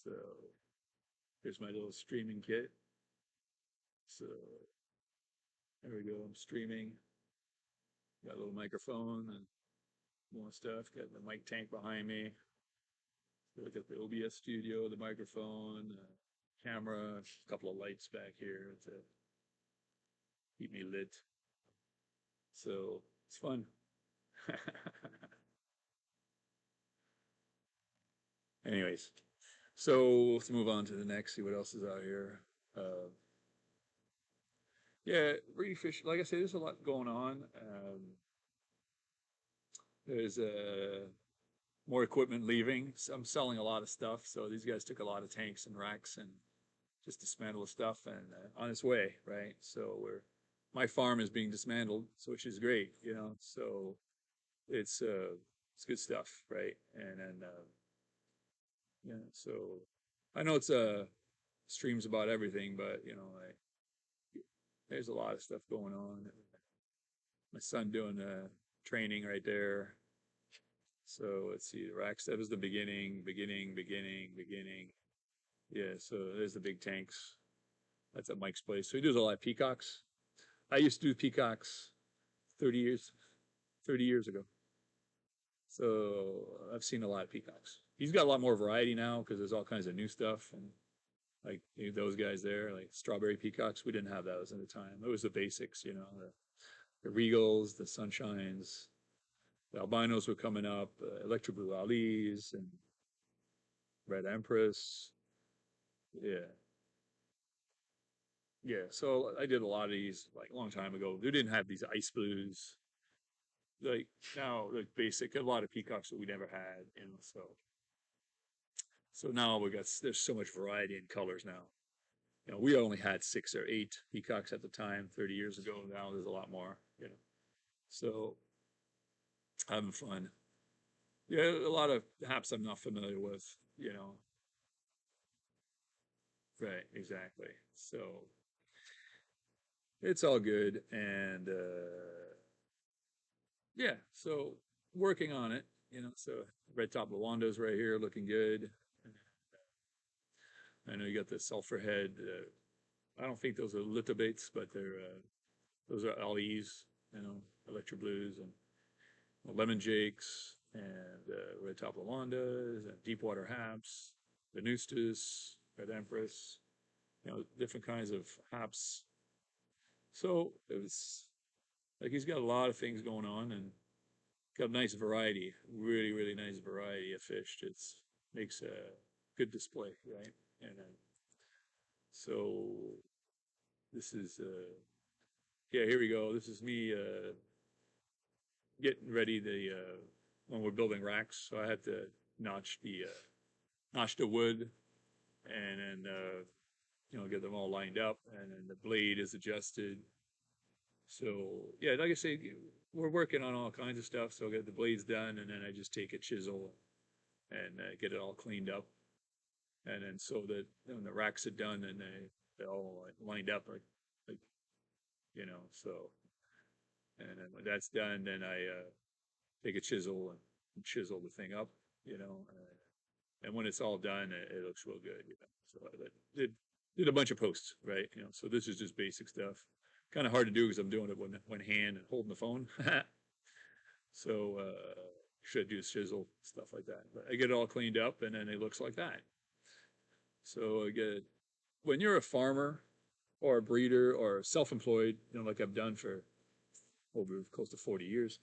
[SPEAKER 1] So here's my little streaming kit. So there we go. I'm streaming. Got a little microphone and more stuff. Got the mic tank behind me. So I got the OBS studio, the microphone, camera, a couple of lights back here to keep me lit. So it's fun. Anyways, so let's move on to the next, see what else is out here. Yeah, reef fish. Like I said, there's a lot going on. There's more equipment leaving. So I'm selling a lot of stuff. So these guys took a lot of tanks and racks and just dismantled stuff and on its way, right? So my farm is being dismantled, so which is great, So it's good stuff, right? And then yeah, so I know it's streams about everything, but there's a lot of stuff going on. My son doing training right there. So let's see, the racks, that was the beginning. Yeah, so there's the big tanks. That's at Mike's place. So he does a lot of peacocks. I used to do peacocks 30 years, 30 years ago. So I've seen a lot of peacocks. He's got a lot more variety now because there's all kinds of new stuff and like those guys there, like strawberry peacocks. We didn't have those at the time. It was the basics, the Regals, the Sunshines, the albinos were coming up, electro blue alis and red empress. Yeah, yeah. So I did a lot of these like a long time ago. They didn't have these ice blues like now, like basic. A lot of peacocks that we never had, So now there's so much variety in colors now. We only had 6 or 8 peacocks at the time, 30 years ago. Now there's a lot more. So having fun. Yeah, a lot of haps I'm not familiar with. Right, exactly. So it's all good. And yeah, so working on it. So red top Lawando's right here looking good. I know you got the sulfur head. I don't think those are lithobates, but those are LEs, electro blues and lemon jakes and red top Lawandas and deepwater haps, venustus, red empress, different kinds of haps. So it was like he's got a lot of things going on and got a nice variety, really, really nice variety of fish. It's makes a good display, right? And so this is yeah, here we go. This is me getting ready when we're building racks. So I had to notch the wood and then get them all lined up, and then the blade is adjusted. So yeah, like I say, we're working on all kinds of stuff. So I get the blades done, and then I just take a chisel and get it all cleaned up, and then so that when the racks are done and they're all lined up, like so. And then when that's done, then I take a chisel and chisel the thing up, you know. And when it's all done, it looks real good. So I did a bunch of posts, right? So this is just basic stuff. kind of hard to do because I'm doing it one hand and holding the phone. So should do chisel stuff like that. But I get it all cleaned up, and then it looks like that. So I get when you're a farmer or a breeder or self-employed, like I've done for over close to 40 years,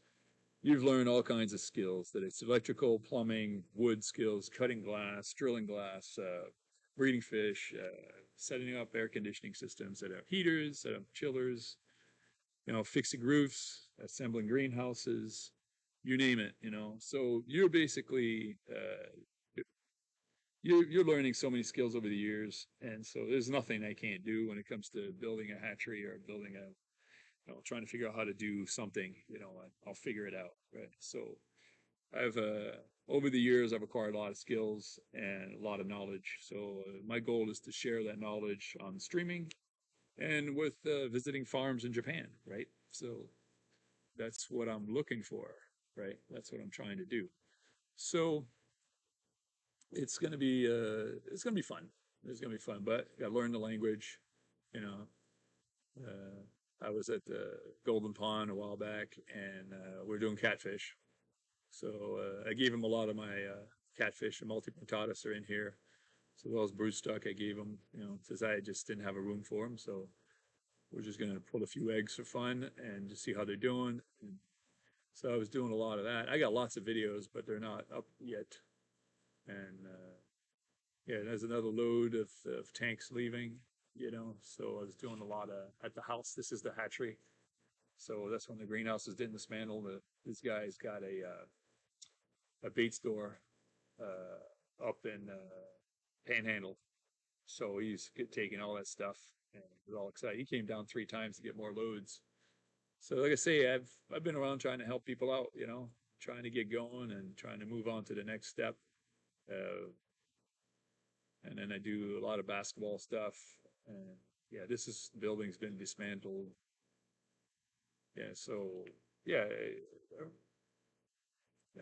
[SPEAKER 1] you've learned all kinds of skills. That it's electrical, plumbing, wood skills, cutting glass, drilling glass, breeding fish, setting up air conditioning systems, set up heaters, set up chillers, fixing roofs, assembling greenhouses, you name it, So you're basically you're learning so many skills over the years, and so there's nothing I can't do when it comes to building a hatchery or building a, trying to figure out how to do something. I'll figure it out, right? So I've over the years I've acquired a lot of skills and a lot of knowledge. So my goal is to share that knowledge on streaming and with visiting farms in Japan, right? So that's what I'm looking for, right? That's what I'm trying to do. So it's gonna be fun. It's gonna be fun, but I learn the language. You know, I was at the Golden Pond a while back, and we're doing catfish. So I gave him a lot of my catfish and multi-portatus are in here. So those broodstock I gave him, since I just didn't have a room for them. So we're just gonna pull a few eggs for fun and just see how they're doing. And so I was doing a lot of that. I got lots of videos, but they're not up yet. And yeah, there's another load of tanks leaving, So I was doing a lot of at the house. This is the hatchery. So that's when the greenhouses didn't dismantle. This guy's got a bait store up in Panhandle. So he's taking all that stuff and was all excited. He came down 3 times to get more loads. So like I say, I've been around trying to help people out, trying to get going and trying to move on to the next step. And then I do a lot of basketball stuff. And yeah, this building's been dismantled. Yeah, so yeah,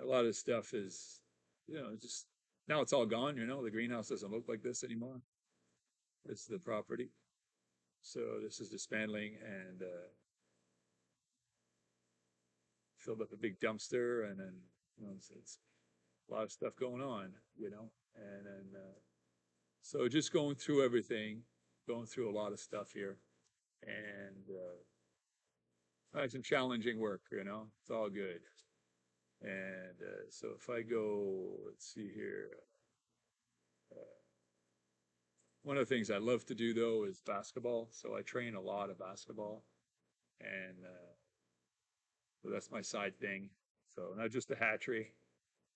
[SPEAKER 1] a lot of stuff is, just now it's all gone. The greenhouse doesn't look like this anymore. It's the property. So this is dismantling and filled up a big dumpster, and then it's a lot of stuff going on, and then so just going through everything, going through a lot of stuff here, and some challenging work, it's all good. And so if I go, let's see here. One of the things I love to do though is basketball. So I train a lot of basketball, and so that's my side thing. So not just a hatchery.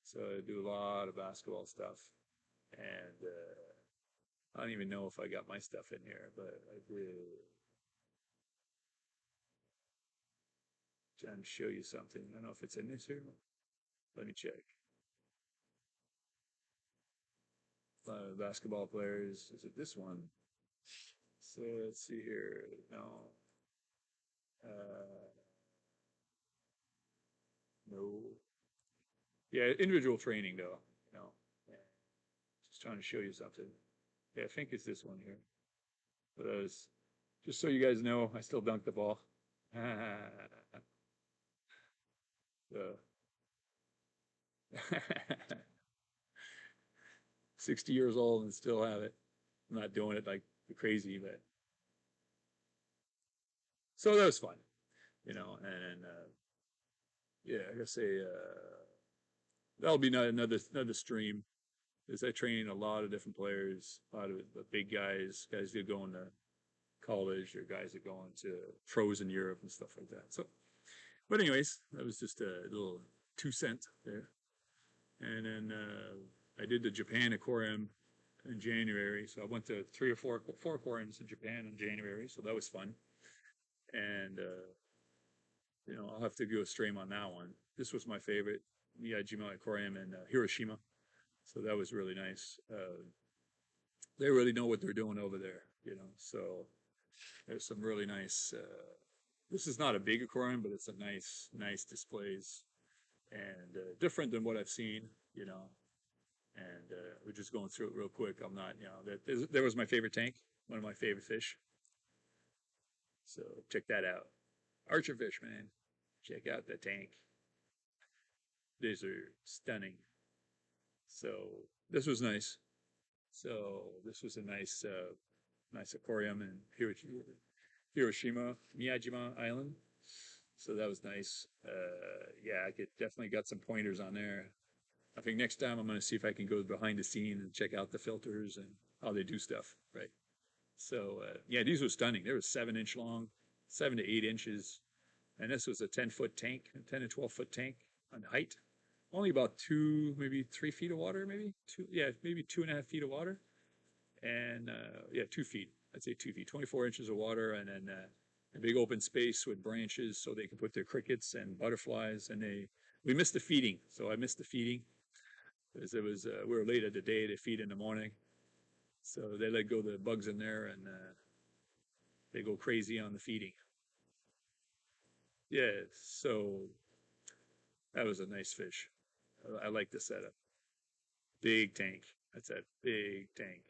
[SPEAKER 1] So I do a lot of basketball stuff, and I don't even know if I got my stuff in here, but I did. Trying to show you something. I don't know if it's in this here. Let me check. A lot of basketball players. Is it this one? So let's see here. No. Uh, no. Yeah, individual training though. No. Yeah. Just trying to show you something. Yeah, I think it's this one here. But I was, just so you guys know, I still dunk the ball. So 60 years old and still have it. I'm not doing it like crazy, but so that was fun, and yeah, I gotta say, that'll be another stream. Is I train a lot of different players, a lot of the big guys that are going to college or guys that are going to pros in Europe and stuff like that. So, but anyways, that was just a little 2 cent there. And then I did the Japan aquarium in January. So I went to four aquariums in Japan in January. So that was fun. And I'll have to do a stream on that one. This was my favorite Miyajima Aquarium in Hiroshima. So that was really nice. They really know what they're doing over there, So there's some really nice. This is not a big aquarium, but it's a nice displays and different than what I've seen, And we're just going through it real quick. I'm not, that was my favorite tank, one of my favorite fish. So check that out. Archerfish, man. Check out the tank. These are stunning. So this was nice. So this was a nice aquarium in Hiroshima, Miyajima Island. So that was nice. Yeah, I could definitely got some pointers on there. I think next time I'm going to see if I can go behind the scene and check out the filters and how they do stuff. Right. So yeah, these were stunning. They were 7 inch long, 7 to 8 inches, and this was a 10 foot tank, a 10 to 12 foot tank on height. Only about two, maybe 3 feet of water, maybe two, yeah, maybe 2.5 feet of water, and yeah, 2 feet. I'd say 2 feet, 24 inches of water, and then a big open space with branches so they can put their crickets and butterflies. And we missed the feeding, so I missed the feeding because it was we were late at the day. They feed in the morning, so they let go the bugs in there, and they go crazy on the feeding. Yeah, so that was a nice fish. I like the setup. Big tank. That's a big tank.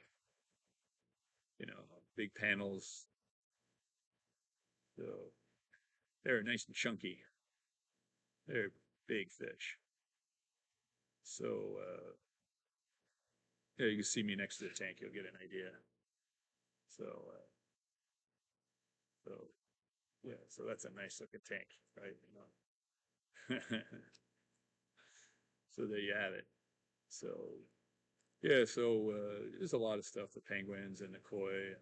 [SPEAKER 1] You know, big panels. So they're nice and chunky. They're big fish. So yeah, you can see me next to the tank. You'll get an idea. So so yeah, so that's a nice looking tank, right? You know. So there you have it. So yeah, so there's a lot of stuff. The penguins and the koi.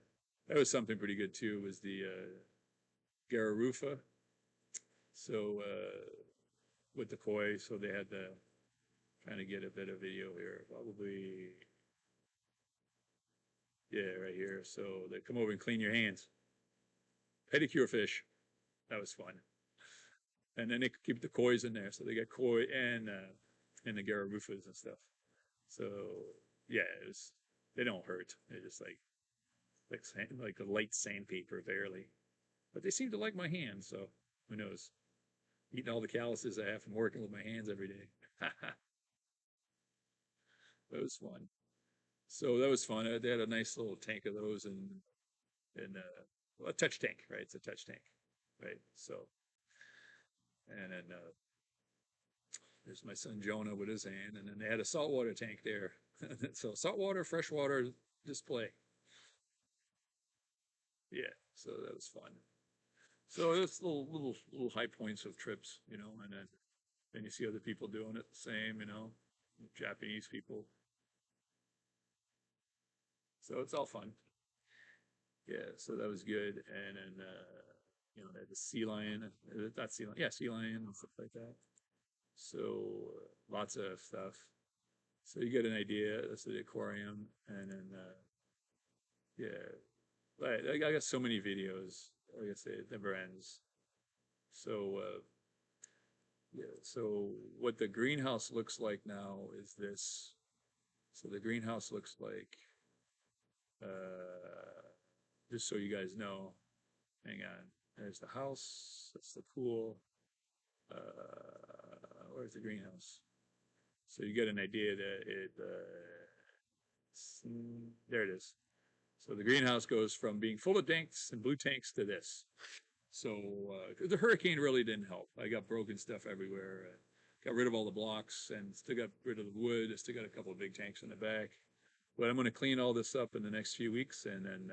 [SPEAKER 1] That was something pretty good too. Was the Gararufa. So with the koi, so they had the trying to get a bit of video here. Probably yeah, right here. So they come over and clean your hands. Pedicure fish. That was fun. And then they keep the koi's in there. So they got koi and the gararufas and stuff. So yeah, they don't hurt. They're just like a light sandpaper, barely. But they seem to like my hands, so who knows? Eating all the calluses I have from working with my hands every day. That was fun. So that was fun. They had a nice little tank of those and well, a touch tank, right? It's a touch tank, right? So and then there's my son Jonah with his hand, and then they had a saltwater tank there. So saltwater, freshwater display. Yeah, so that was fun. So it's little high points of trips, and then you see other people doing it the same, Japanese people. So it's all fun. Yeah, so that was good. And then they had the sea lion, not sea lion, yeah, sea lion and stuff like that. So lots of stuff. So you get an idea. That's the aquarium, and then yeah, I got so many videos. Like I say, it never ends. So yeah, so what the greenhouse looks like now is this. So the greenhouse looks like, just so you guys know. Hang on. There's the house. That's the pool. Where's the greenhouse? So you get an idea that there it is. So the greenhouse goes from being full of tanks and blue tanks to this. So the hurricane really didn't help. I got broken stuff everywhere. Got rid of all the blocks and still got rid of the wood. I still got a couple of big tanks in the back. But I'm going to clean all this up in the next few weeks and then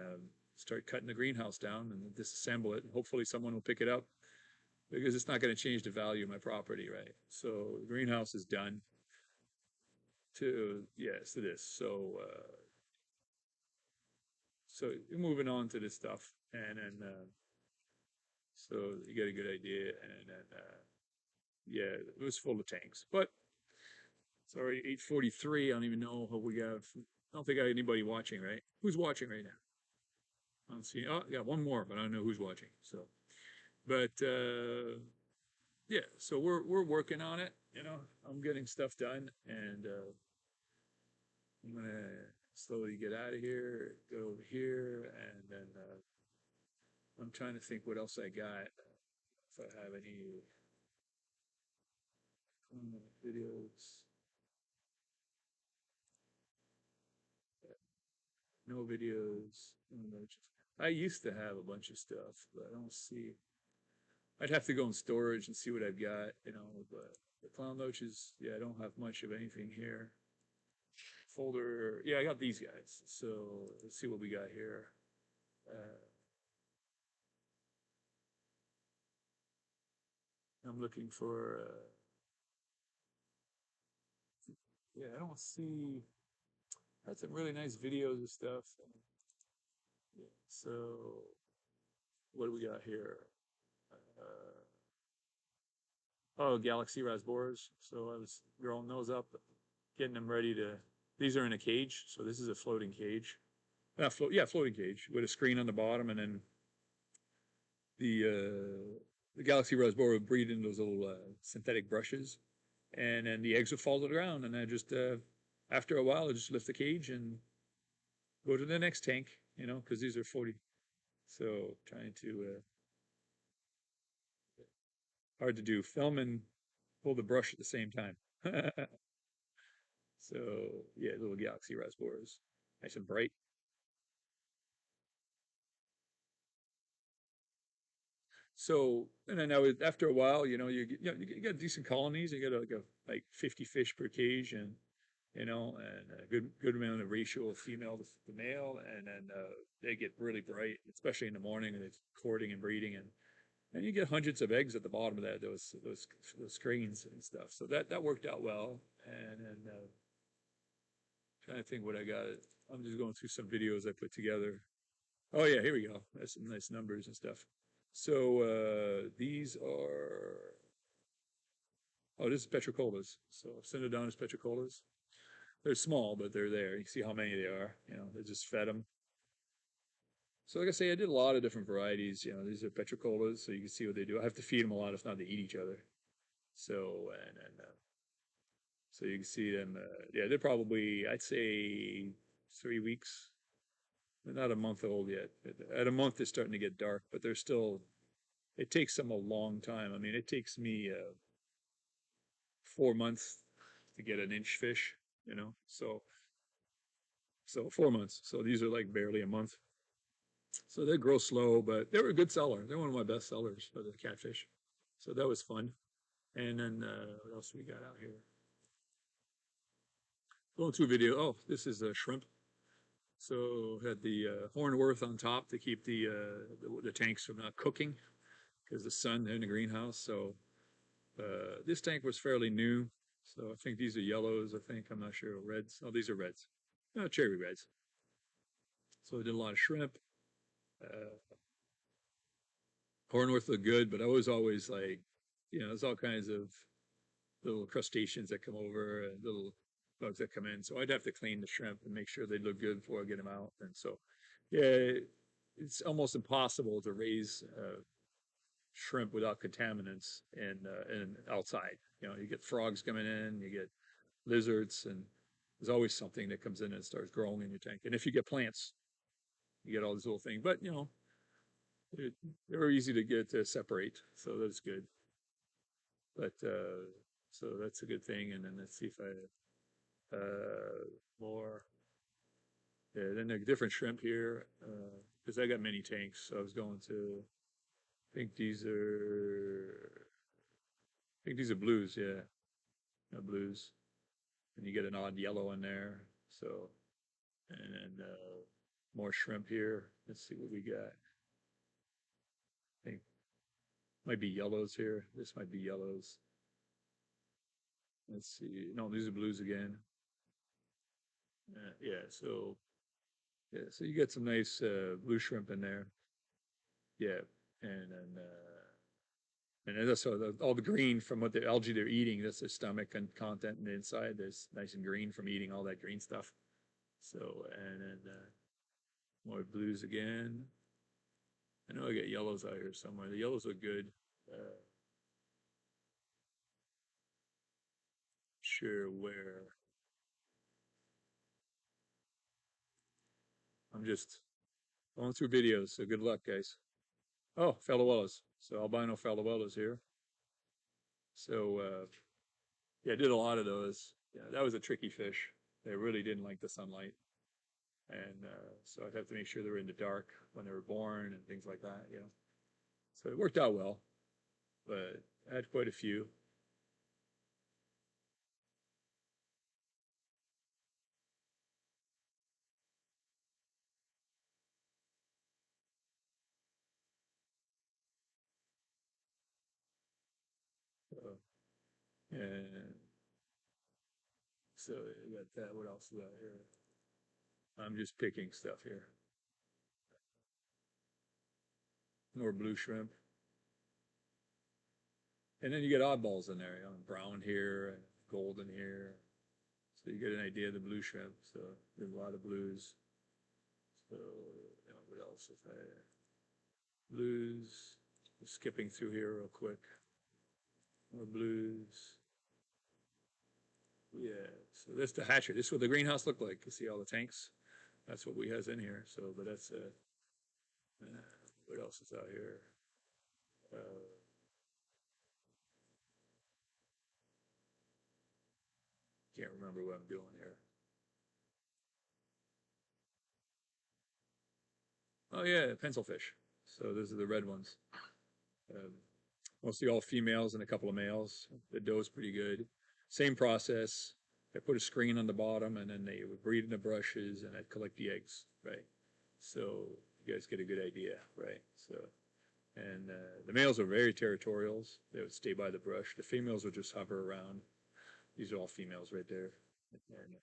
[SPEAKER 1] start cutting the greenhouse down and disassemble it. Hopefully someone will pick it up because it's not going to change the value of my property, right? So the greenhouse is done. To yes, it is. So moving on to this stuff, and then so you get a good idea, and then yeah, it was full of tanks. But sorry, 8:43. I don't even know what we have. I don't think I have anybody watching, right? Who's watching right now? I don't see. Oh, yeah, one more, but I don't know who's watching. So, but yeah, so we're working on it. I'm getting stuff done, and I'm gonna slowly get out of here, go over here, and then I'm trying to think what else I got. If I have any videos, no videos. No, I used to have a bunch of stuff, but I don't see. I'd have to go in storage and see what I've got, you know. But the clown loaches, yeah, I don't have much of anything here. Folder, yeah, I got these guys. So let's see what we got here. Uh, I'm looking for, yeah, I don't see. Had some really nice videos and stuff. Yeah, so what do we got here? Uh, oh, Galaxy Raspberries. So I was growing those up, getting them ready to. These are in a cage, so this is a floating cage. Yeah, floating cage with a screen on the bottom, and then the Galaxy Raspberry would breed in those little synthetic brushes, and then the eggs would fall to the ground, and I just after a while I just lift the cage and go to the next tank, you know, because these are 40. So trying to hard to do film and pull the brush at the same time. So yeah, little Galaxy Raspberries, nice and bright. So, and then I would, after a while, you know, you got decent colonies. You got like a like 50 fish per cage, and you know, and a good amount of ratio of female to male, and then they get really bright, especially in the morning, and it's courting and breeding, and you get hundreds of eggs at the bottom of that those screens and stuff. So that worked out well, and trying to think what I got. I'm just going through some videos I put together. Oh yeah, here we go. That's some nice numbers and stuff. So these are oh, this is petricolas. So Synodontis petricolas. They're small, but they're there. You see how many they are. You know, they just fed them. So like I say, I did a lot of different varieties. You know, these are petricolas, so you can see what they do. I have to feed them a lot, if not, they eat each other. So and so you can see them. Yeah, they're probably I'd say 3 weeks. They're not a month old yet. At a month, they're starting to get dark, but they're still. It takes them a long time. I mean, it takes me 4 months to get an inch fish. You know, so 4 months. So these are like barely a month. So they grow slow, but they were a good seller. They're one of my best sellers for the catfish. So that was fun. And then what else we got out here? Going through video. Oh, this is a shrimp. So had the Hornworth on top to keep the tanks from not cooking because the sun in the greenhouse. So this tank was fairly new. So I think these are yellows. I think I'm not sure reds. Oh, these are reds. No, cherry reds. So I did a lot of shrimp. Uh, Hornworth looked good, but I was always like, you know, there's all kinds of little crustaceans that come over and little bugs that come in. So I'd have to clean the shrimp and make sure they look good before I get them out. And so, yeah, it's almost impossible to raise shrimp without contaminants and outside. You know, you get frogs coming in, you get lizards, and there's always something that comes in and starts growing in your tank. And if you get plants, you get all these little things. But you know, it, they're easy to get to separate, so that's good. But so that's a good thing. And then let's see if I more. Yeah, then a different shrimp here because I got many tanks. So I was going to. I think these are blues. Yeah, blues. And you get an odd yellow in there. So and then more shrimp here. Let's see what we got. I think might be yellows here. This might be yellows. Let's see. No, these are blues again. Yeah. So yeah. So you get some nice blue shrimp in there. Yeah. And then and that's all the green from what the algae they're eating. That's their stomach and content and the inside. There's nice and green from eating all that green stuff. So and then more blues again. I know I got yellows out here somewhere. The yellows look good. Uh, sure where. I'm just going through videos. So good luck, guys. Oh, Falluellas. So albino Falluellas here. So yeah, I did a lot of those. Yeah, that was a tricky fish. They really didn't like the sunlight. And so I'd have to make sure they were in the dark when they were born and things like that, you know. So it worked out well, but I had quite a few. So, and so I got that. What else is out here? I'm just picking stuff here. More blue shrimp. And then you get oddballs in there, you know, brown here and golden here. So you get an idea of the blue shrimp. So there's a lot of blues. So, you know, what else is there? Blues. Skipping through here real quick. More blues. Yeah. So that's the hatchery. This is what the greenhouse looked like. You see all the tanks? That's what we has in here. So, but that's what else is out here? Uh, can't remember what I'm doing here. Oh yeah, pencil fish. So those are the red ones. Um, Mostly all females and a couple of males. The doe's pretty good. Same process. I put a screen on the bottom and then they would breed in the brushes and I'd collect the eggs, right? So you guys get a good idea, right? So, and the males are very territorial. They would stay by the brush. The females would just hover around. These are all females right there. And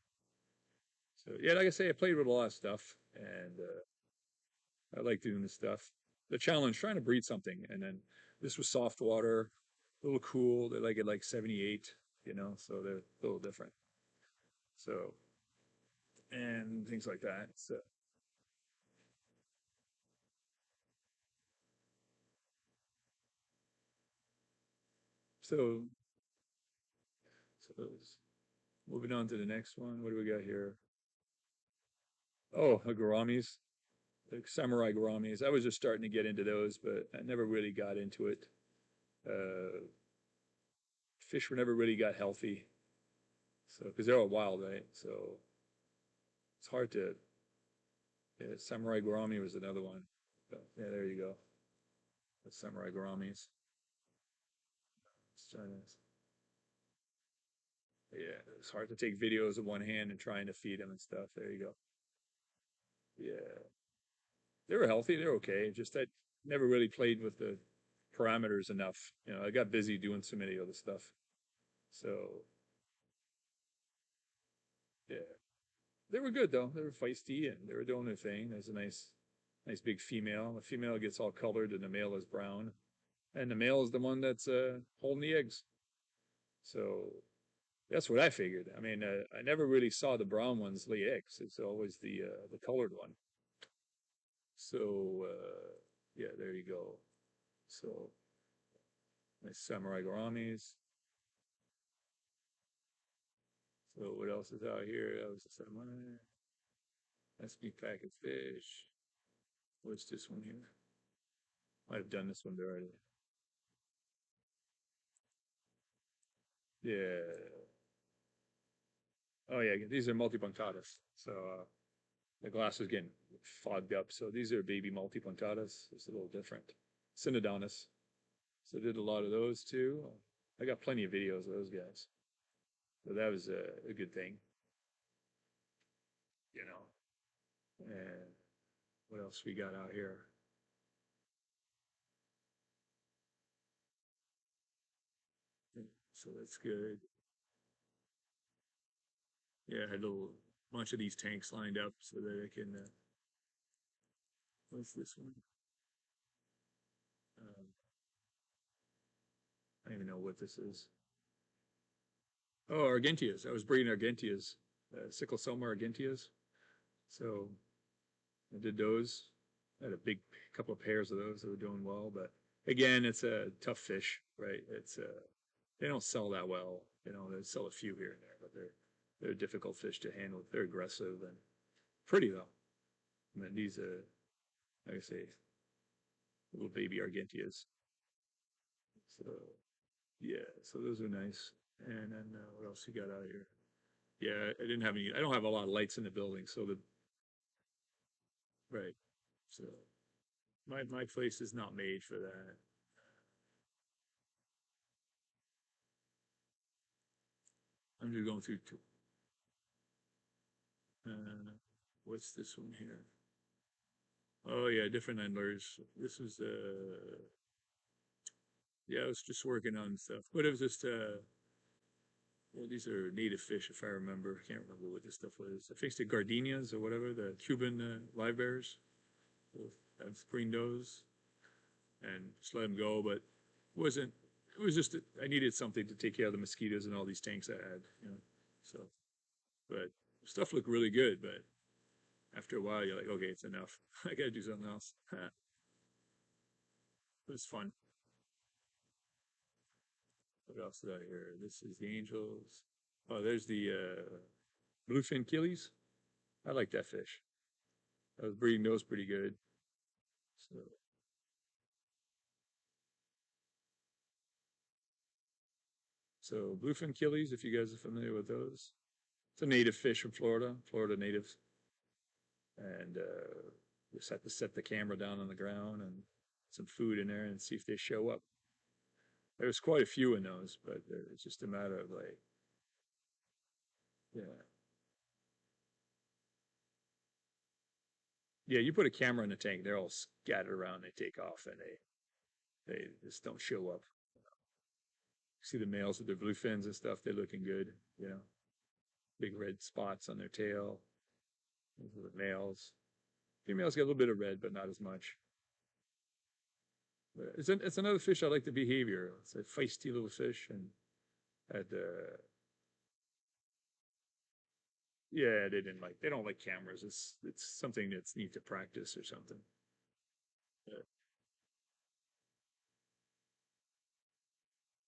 [SPEAKER 1] so, yeah, like I say, I played with a lot of stuff and I like doing this stuff. The challenge, trying to breed something, and then this was soft water, a little cool. They like it like 78, you know, so they're a little different. So, and things like that. So, so moving on to the next one. What do we got here? Oh, the gouramis, the samurai gouramis. I was just starting to get into those, but I never really got into it. Uh, Fish were never really got healthy, so because they're all wild, right? So it's hard to. Yeah, samurai gourami was another one. So, yeah, there you go. The samurai gouramis. It's trying to, yeah, it's hard to take videos of one hand and trying to feed them and stuff. There you go. Yeah, they were healthy. They're okay. Just I never really played with the parameters enough. You know, I got busy doing so many other stuff. So yeah, they were good though. They were feisty and they were doing their thing. There's a nice big female. The female gets all colored and the male is brown. And the male is the one that's holding the eggs. So that's what I figured. I mean, I never really saw the brown ones lay eggs. It's always the colored one. So yeah, there you go. So nice samurai gouramis. So what else is out here? That was the samurai. That's meat packet fish. What's this one here? Might have done this one already. Yeah. Oh yeah, these are multipunctatus. So the glass is getting fogged up. So these are baby multipunctatus. It's a little different. Synodontis. So I did a lot of those too. I got plenty of videos of those guys. So that was a good thing, you know. And what else we got out here? So that's good. Yeah, I had a little bunch of these tanks lined up so that I can. What's this one? Um, I don't even know what this is. Oh, Argentias. I was breeding Argentias, Cyclosoma Argentias. So I did those. I had a big couple of pairs of those that were doing well, but again, it's a tough fish, right? It's they don't sell that well. You know, they sell a few here and there, but they're a difficult fish to handle. They're aggressive and pretty though. I mean, these like I say, little baby Argentias. So yeah, so those are nice. And then what else you got out here? Yeah, I didn't have any. I don't have a lot of lights in the building, so Right. So my place is not made for that. I'm just going through. Uh, what's this one here? Oh yeah, different endlers. This was yeah, I was just working on stuff, but it was just well, these are native fish if I remember. I can't remember what this stuff was. I fixed the gardenias or whatever, the Cuban live bears. I've screened those and just let them go, but it wasn't. It was just I needed something to take care of the mosquitoes and all these tanks I had, you know. So, but stuff looked really good, but after a while, you're like, okay, it's enough. I gotta do something else. It was fun. What else did I hear? This is the Angels. Oh, there's the bluefin killies. I like that fish. I was breeding those pretty good. So, so bluefin killies, if you guys are familiar with those, it's a native fish from Florida, Florida natives, and just have to set the camera down on the ground and some food in there and see if they show up. There's quite a few in those, but it's just a matter of like, yeah, yeah. You put a camera in the tank, they're all scattered around. They take off and they just don't show up. See the males with their blue fins and stuff, they're looking good, you know, big red spots on their tail. Those are the males. Females get a little bit of red, but not as much. But it's another fish I like the behavior. It's a feisty little fish, and had yeah, they don't like cameras. It's something that's neat to practice or something. Yeah,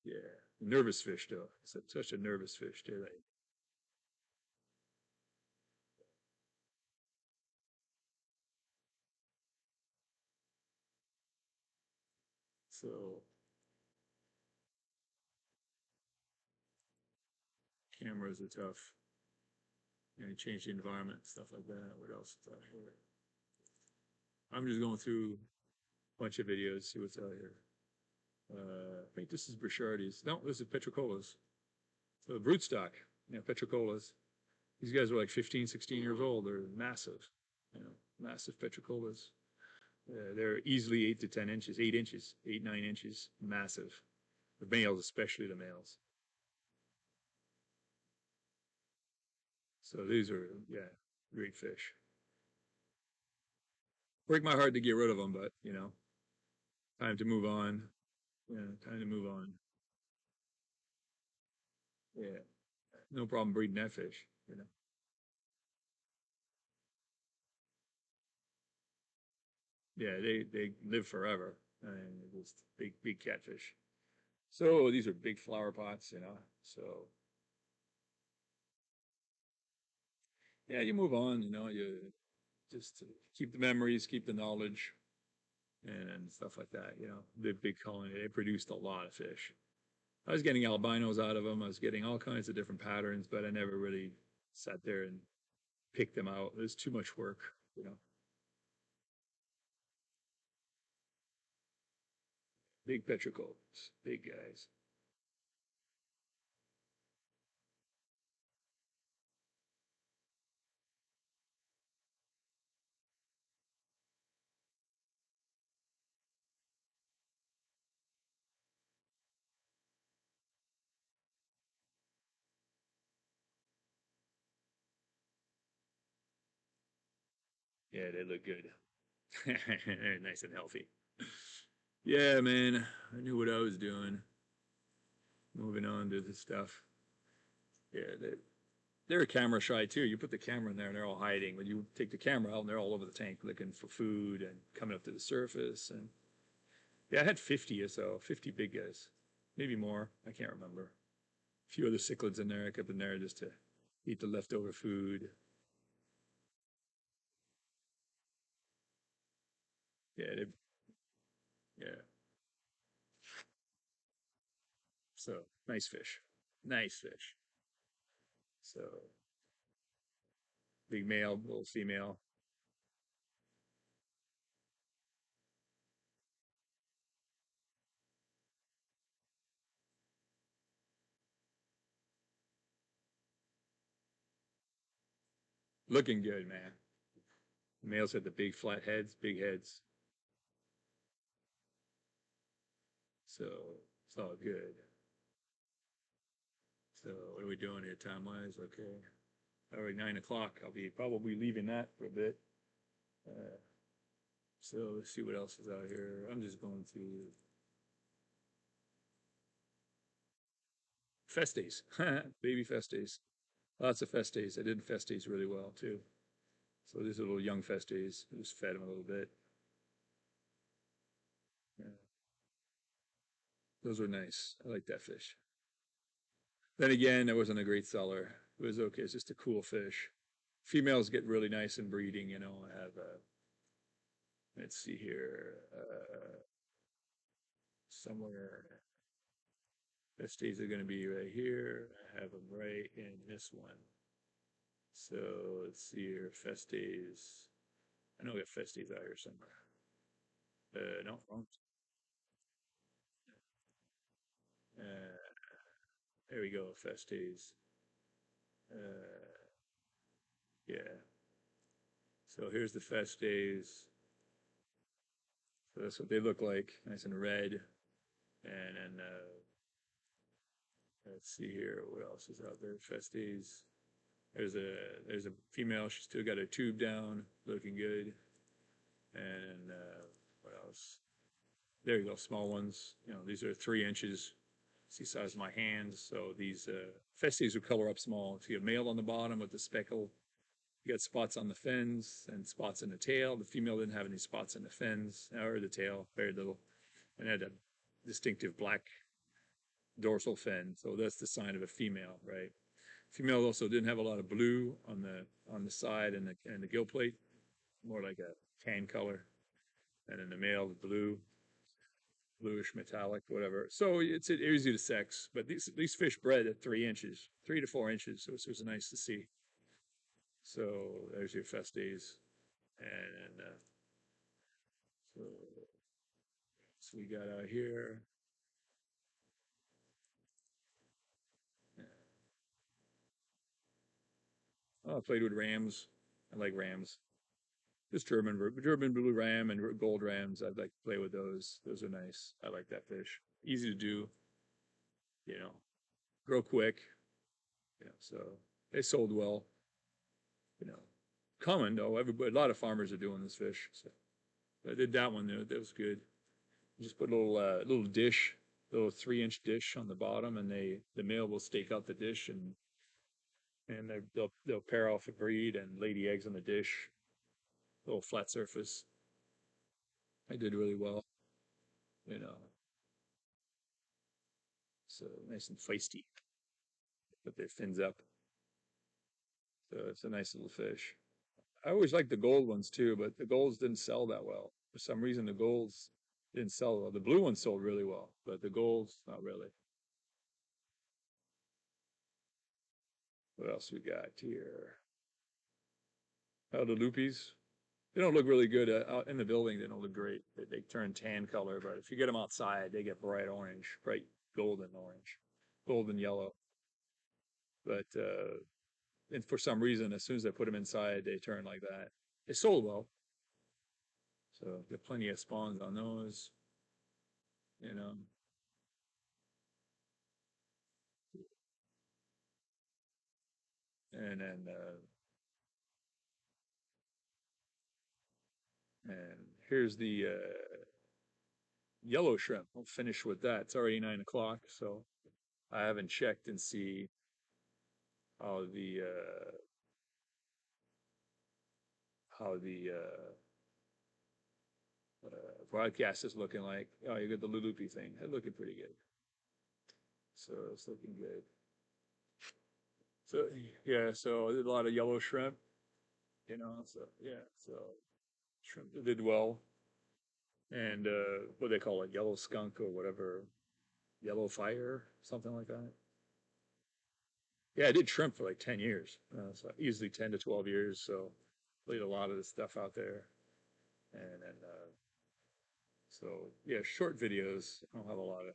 [SPEAKER 1] yeah. Nervous fish though. It's such a nervous fish too. Like, so cameras are tough. You know, change the environment, stuff like that. What else is out here? I'm just going through a bunch of videos, see what's out here. I think this is Brichardi's. No, this is Petrocola's. So the broodstock, Petrocolas. These guys are like 15, 16 years old. They're massive, you know, massive Petrocolas. They're easily 8 to 10 inches, 8 inches, 8, 9 inches, massive. The males, especially the males. So these are, yeah, great fish. Break my heart to get rid of them, but, time to move on. Yeah, time to move on. Yeah, no problem breeding that fish. Yeah, they live forever. And just big catfish. So these are big flower pots. So yeah, you move on. You just keep the memories, keep the knowledge, and stuff like that. The big colony, they produced a lot of fish. I was getting albinos out of them. I was getting all kinds of different patterns, but I never really sat there and picked them out. It was too much work. Big petricles, big guys. Yeah, they look good. Nice and healthy. Yeah, man, I knew what I was doing. Moving on to the stuff. Yeah, they're camera shy too. You put the camera in there and they're all hiding. When you take the camera out and they're all over the tank looking for food and coming up to the surface. And yeah, I had 50 or so, 50 big guys, maybe more. I can't remember. A few other cichlids in there. I kept in there just to eat the leftover food. Yeah, yeah. So nice fish, nice fish. So big male, little female. Looking good, man. Males had the big flat heads, big heads. So it's all good. So what are we doing here time wise? Okay. All right, 9 o'clock. I'll be probably leaving that for a bit. Uh, so let's see what else is out here. I'm just going through festies, baby festies. Lots of festies. I did festies really well too. So these are little young festies. Just fed them a little bit. Yeah, those were nice. I like that fish. Then again, it wasn't a great seller. It was okay. It's just a cool fish. Females get really nice in breeding, you know. I have, let's see here, somewhere. Festies are going to be right here. I have them right in this one. So let's see here, festies. I know we have festies out here somewhere. No, wrong. Uh, there we go, festies. Uh, yeah. So here's the festies. So that's what they look like, nice and red. And then let's see here, what else is out there? Festies. There's a female. She's still got her tube down, looking good. And what else? There you go, small ones. You know, these are 3 inches. See size of my hands. So these festies will color up small. See a male on the bottom with the speckle. You got spots on the fins and spots in the tail. The female didn't have any spots in the fins or the tail, very little, and had a distinctive black dorsal fin. So that's the sign of a female, right? Female also didn't have a lot of blue on the side and the gill plate, more like a tan color. And then the male, the blue, bluish metallic, whatever. So it's easy to sex, but these fish bred at 3 inches, 3 to 4 inches. So it was nice to see. So there's your festies, and so, so we got out here. Oh, I played with rams. I like rams. Just German blue ram and gold rams. I'd like to play with those. Those are nice. I like that fish. Easy to do. You know, grow quick. Yeah, so they sold well. You know, common though. Everybody, a lot of farmers are doing this fish. So I did that one there. That was good. Just put a little dish, little 3 inch dish on the bottom, and the male will stake out the dish and they'll pair off a breed and lay the eggs on the dish. Little flat surface. I did really well. You know, so nice and feisty. Put their fins up. So it's a nice little fish. I always liked the gold ones too, but the golds didn't sell that well. For some reason, the golds didn't sell well. The blue ones sold really well, but the golds, not really. What else we got here? Oh, the loopies. They don't look really good out in the building. They don't look great. They turn tan color, but if you get them outside, they get bright orange, bright golden orange, golden yellow. But and for some reason, as soon as I put them inside, they turn like that. They sold well, so get plenty of spawns on those. You know, and then and here's the yellow shrimp. I'll finish with that. It's already 9 o'clock, so I haven't checked and see how the broadcast is looking like. Oh, you got the Lulupi thing. That's looking pretty good. So it's looking good. So yeah, so I did a lot of yellow shrimp, you know. So yeah, so shrimp did well, and what they call it, yellow skunk or whatever, yellow fire, something like that. Yeah, I did shrimp for like 10 years, so easily 10 to 12 years. So played a lot of the stuff out there, and so yeah, short videos. I don't have a lot of.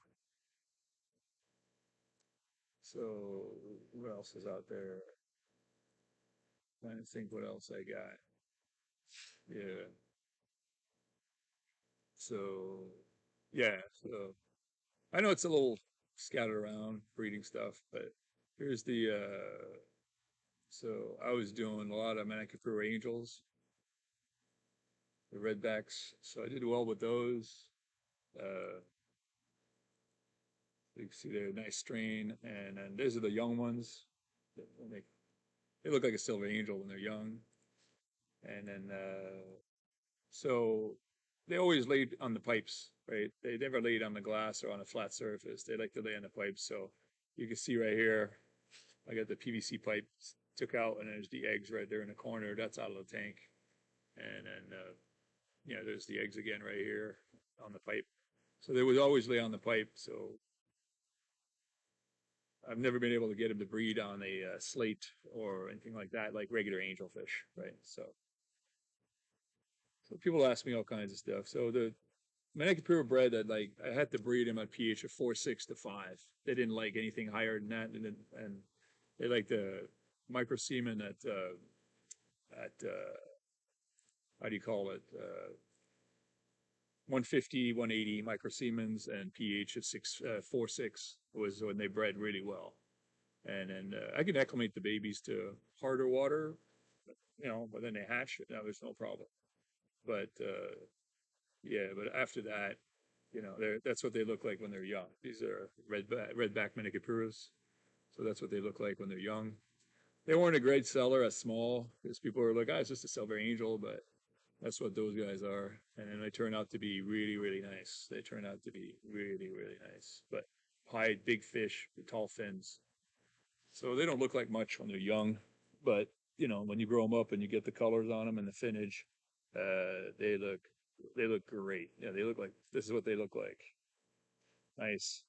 [SPEAKER 1] So what else is out there? Trying to think what else I got. Yeah. So, yeah. So I know it's a little scattered around breeding stuff, but here's the, so I was doing a lot of Manicaperu Angels, the redbacks. So I did well with those. Uh, you can see they're a nice strain. And then these are the young ones. They, they look like a silver angel when they're young. And then, so they always laid on the pipes, right? They never laid on the glass or on a flat surface. They like to lay on the pipes. So you can see right here, I got the PVC pipe took out, and there's the eggs right there in the corner. That's out of the tank. And then, yeah, there's the eggs again right here on the pipe. So they would always lay on the pipe. So I've never been able to get them to breed on a slate or anything like that, like regular angelfish, right? So people ask me all kinds of stuff. So the Manicaperu bred that like I had to breed them at pH of 4.6 to 5. They didn't like anything higher than that, and they like the microsemen at how do you call it? 150, 180 microsiemens and pH of 4.6 was when they bred really well. And then I can acclimate the babies to harder water, but then they hatch. That was no problem. But yeah, but after that, that's what they look like when they're young. These are redback Minicapurus. So that's what they look like when they're young. They weren't a great seller at small because people were like, it's just a silver angel, but that's what those guys are. And then they turn out to be really, really nice. They turn out to be really, really nice. But hide, big fish, tall fins. So they don't look like much when they're young, but when you grow them up and you get the colors on them and the finnage, they look great. Yeah, they look like this is what they look like. Nice.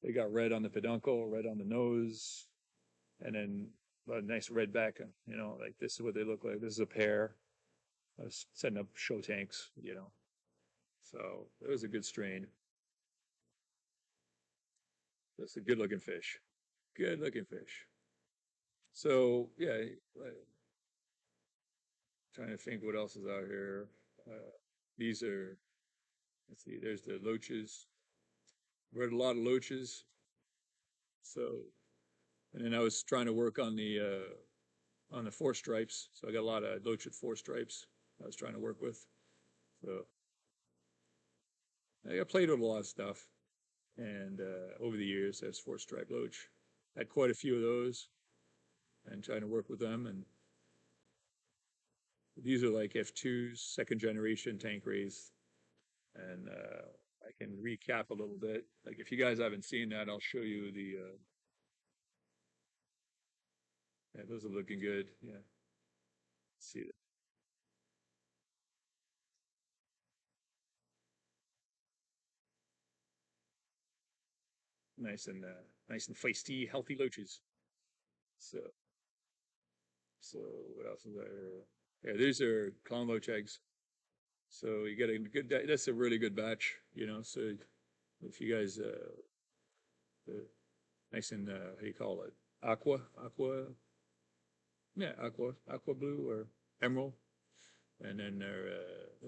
[SPEAKER 1] They got red on the peduncle, red on the nose, and then a nice red back. Like this is what they look like. This is a pair. I was setting up show tanks. So it was a good strain. That's a good looking fish. Good looking fish. So yeah, trying to think what else is out here. These are, let's see, there's the loaches. Read a lot of loaches. So, and then I was trying to work on the four stripes. So I got a lot of loach with four stripes I was trying to work with. So I played with a lot of stuff. And over the years, there's four stripe loach. Had quite a few of those and trying to work with them. And these are like F2s, second generation tank raised. And I can recap a little bit. Like if you guys haven't seen that, I'll show you yeah, those are looking good. Yeah, see it. Nice and feisty, healthy loaches. So, so what else is there? Yeah, these are clown loach eggs. So you get a good, that's a really good batch. So if you guys, nice and, how do you call it? Yeah, aqua blue or emerald. And then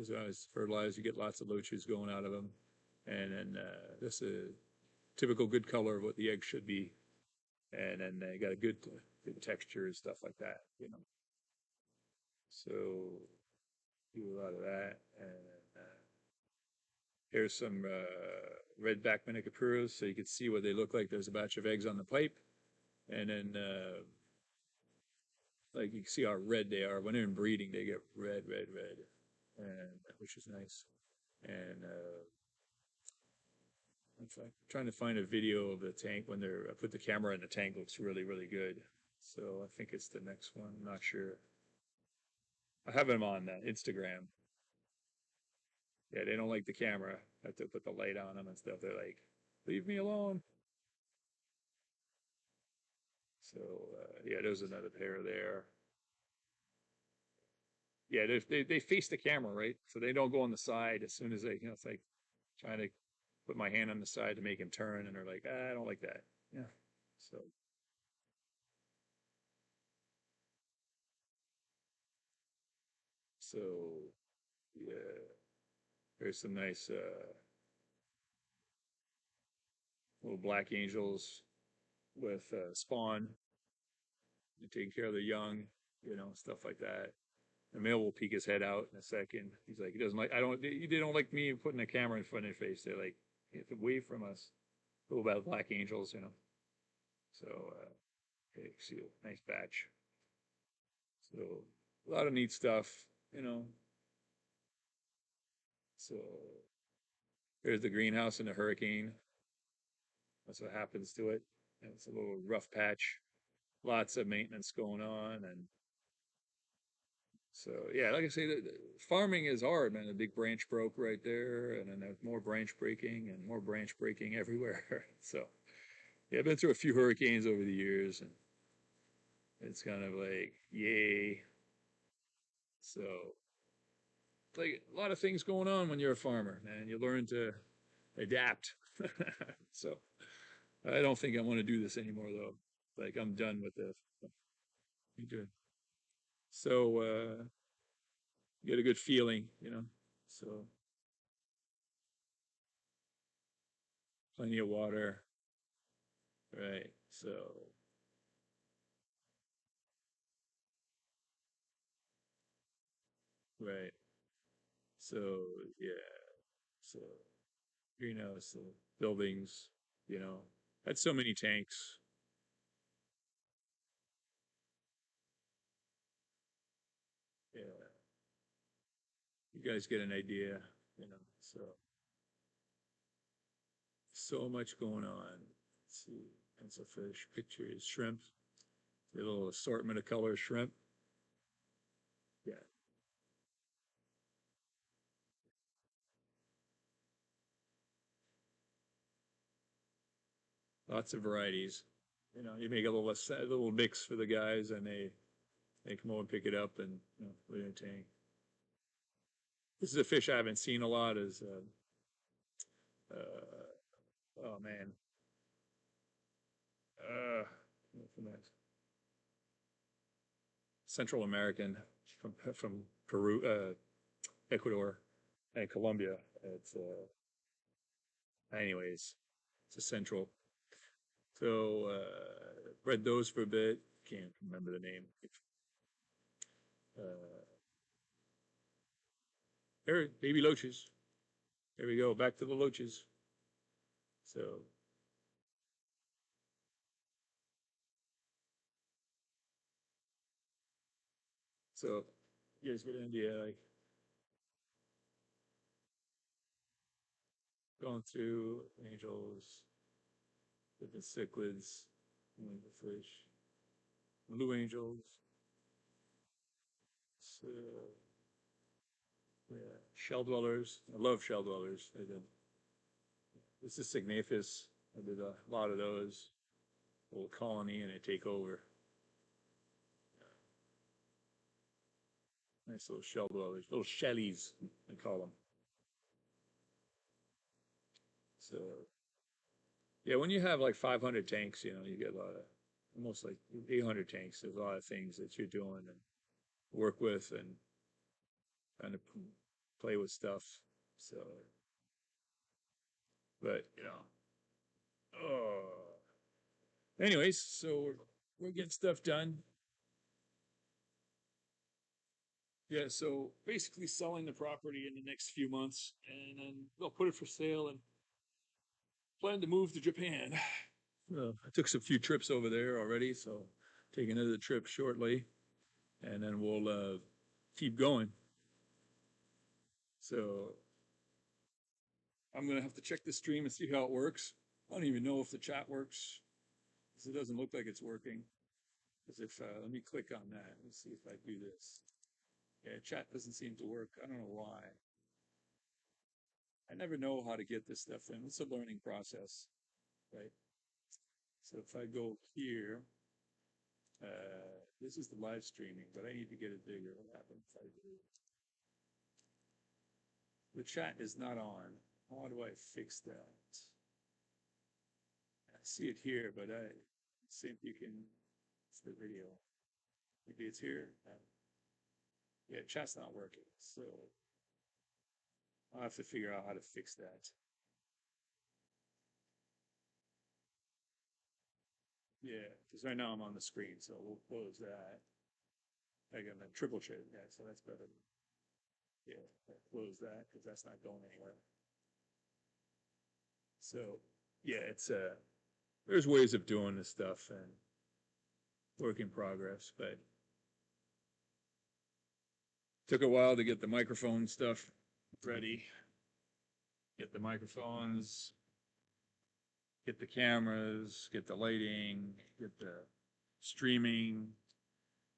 [SPEAKER 1] as well as fertilized, you get lots of loaches going out of them. And then that's a typical good color of what the egg should be. And then they got a good texture and stuff like that. So do a lot of that. And here's some redback Minicapurus, so you can see what they look like. There's a batch of eggs on the pipe. And then like you can see how red they are. When they're in breeding, they get red, red, red, and which is nice. And I'm trying to find a video of the tank when I put the camera in the tank. Looks really, really good. So I think it's the next one. I'm not sure. I have them on Instagram. Yeah, they don't like the camera. I have to put the light on them and stuff. They're like, leave me alone. So yeah, there's another pair there. Yeah, they face the camera, right? So they don't go on the side as soon as it's like trying to put my hand on the side to make him turn, and they're like, I don't like that. Yeah. So So yeah, there's some nice little black angels with spawn and taking care of the young, stuff like that. The male will peek his head out in a second. He's like, he doesn't like, I don't, they don't like me putting a camera in front of their face. They're like, get away from us. Go about black angels. So, okay, see a nice batch. So, a lot of neat stuff. So, there's the greenhouse and the hurricane. That's what happens to it. And it's a little rough patch. Lots of maintenance going on. And so, yeah, like I say, farming is hard, man. A big branch broke right there. And then there's more branch breaking and more branch breaking everywhere. So, yeah, I've been through a few hurricanes over the years. And it's kind of like, yay. So, like a lot of things going on when you're a farmer, man. You learn to adapt. So I don't think I want to do this anymore, though. Like I'm done with this. You good. So you get a good feeling. So plenty of water, right? So right. So yeah. So greenhouse, buildings. Had so many tanks. Yeah, you guys get an idea. So so much going on. Let's see, pencil fish, pictures, shrimp, a little assortment of color shrimp. Yeah, lots of varieties. You make a little mix for the guys, and they come over and pick it up and put it in a tank. This is a fish I haven't seen a lot. Is oh man, from that Central American from Peru, Ecuador, and Colombia. It's anyways, it's a central. So bred those for a bit. Can't remember the name. Uh, there, baby loaches. There we go. Back to the loaches. So, so you guys get an idea, like going through angels, different cichlids, the fish, blue angels. So, yeah, shell dwellers. I love shell dwellers. This is Signathus. I did a lot of those. Little colony and they take over. Nice little shell dwellers, little shellies, I call them. So, yeah, when you have like 500 tanks, you get a lot of, almost like 800 tanks. There's a lot of things that you're doing and work with and kind of play with stuff. So, but oh, anyways, so we're getting stuff done. Yeah, so basically selling the property in the next few months, and then they'll put it for sale and plan to move to Japan. I took some few trips over there already, so take another trip shortly, and then we'll keep going. So I'm gonna have to check the stream and see how it works. I don't even know if the chat works, because it doesn't look like it's working. Because if let me click on that and see if I do this. Yeah, chat doesn't seem to work. I don't know why. I never know how to get this stuff in. It's a learning process, right? So if I go here, this is the live streaming, but I need to get it bigger. What happens if I do? The chat is not on. How do I fix that? I see it here, but I see if you can. It's the video. Maybe it's here. Yeah, chat's not working, so I'll have to figure out how to fix that. Yeah, because right now I'm on the screen, so we'll close that. I got a triple check, yeah, so that's better. Yeah, close that because that's not going anywhere. So, yeah, it's there's ways of doing this stuff and work in progress, but took a while to get the microphone stuff ready. Get the microphones, get the cameras, get the lighting, get the streaming,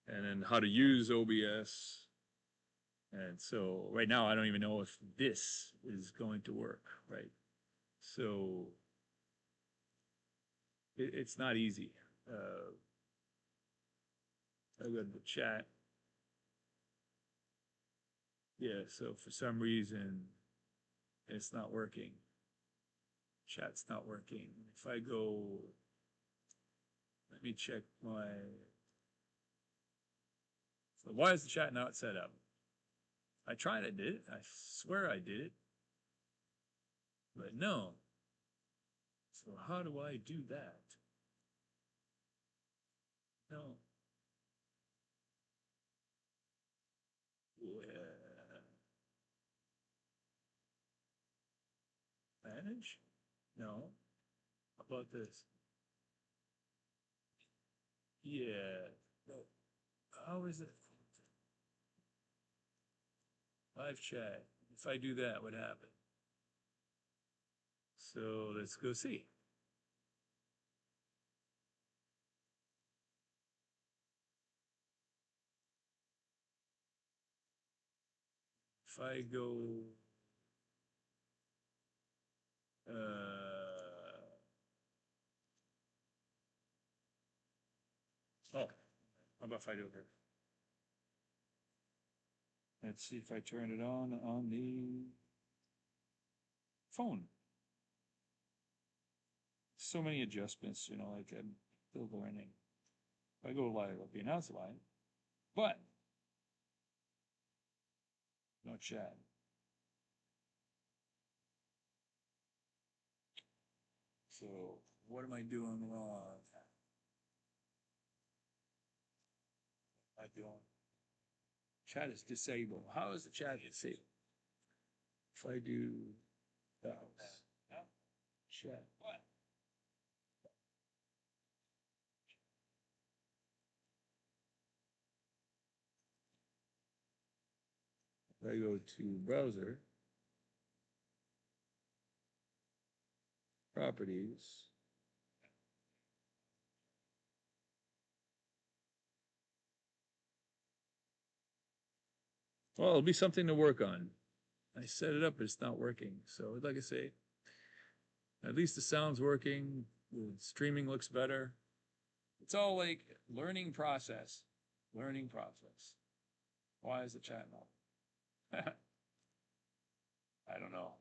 [SPEAKER 1] and then how to use OBS. And so right now I don't even know if this is going to work, right? So it's not easy. I got the chat. Yeah, so for some reason it's not working. Chat's not working. If I go, let me check my. So why is the chat not set up? I tried, I did it. I swear I did it. But no. So how do I do that? No. Manage? No. How about this? Yeah. No. How is it? Live chat. If I do that, what happens? So let's go see. If I go, oh, how about if I do it here? Let's see if I turn it on the phone. So many adjustments, like I'm still learning. If I go live, it'll be announced live, but no chat. So what am I doing wrong? I doing chat is disabled. How is the chat disabled? If I do chat, what? If I go to browser, properties, well, it'll be something to work on. I set it up, but it's not working. So like I say, at least the sound's working. The streaming looks better. It's all like learning process. Learning process. Why is the chat not? I don't know.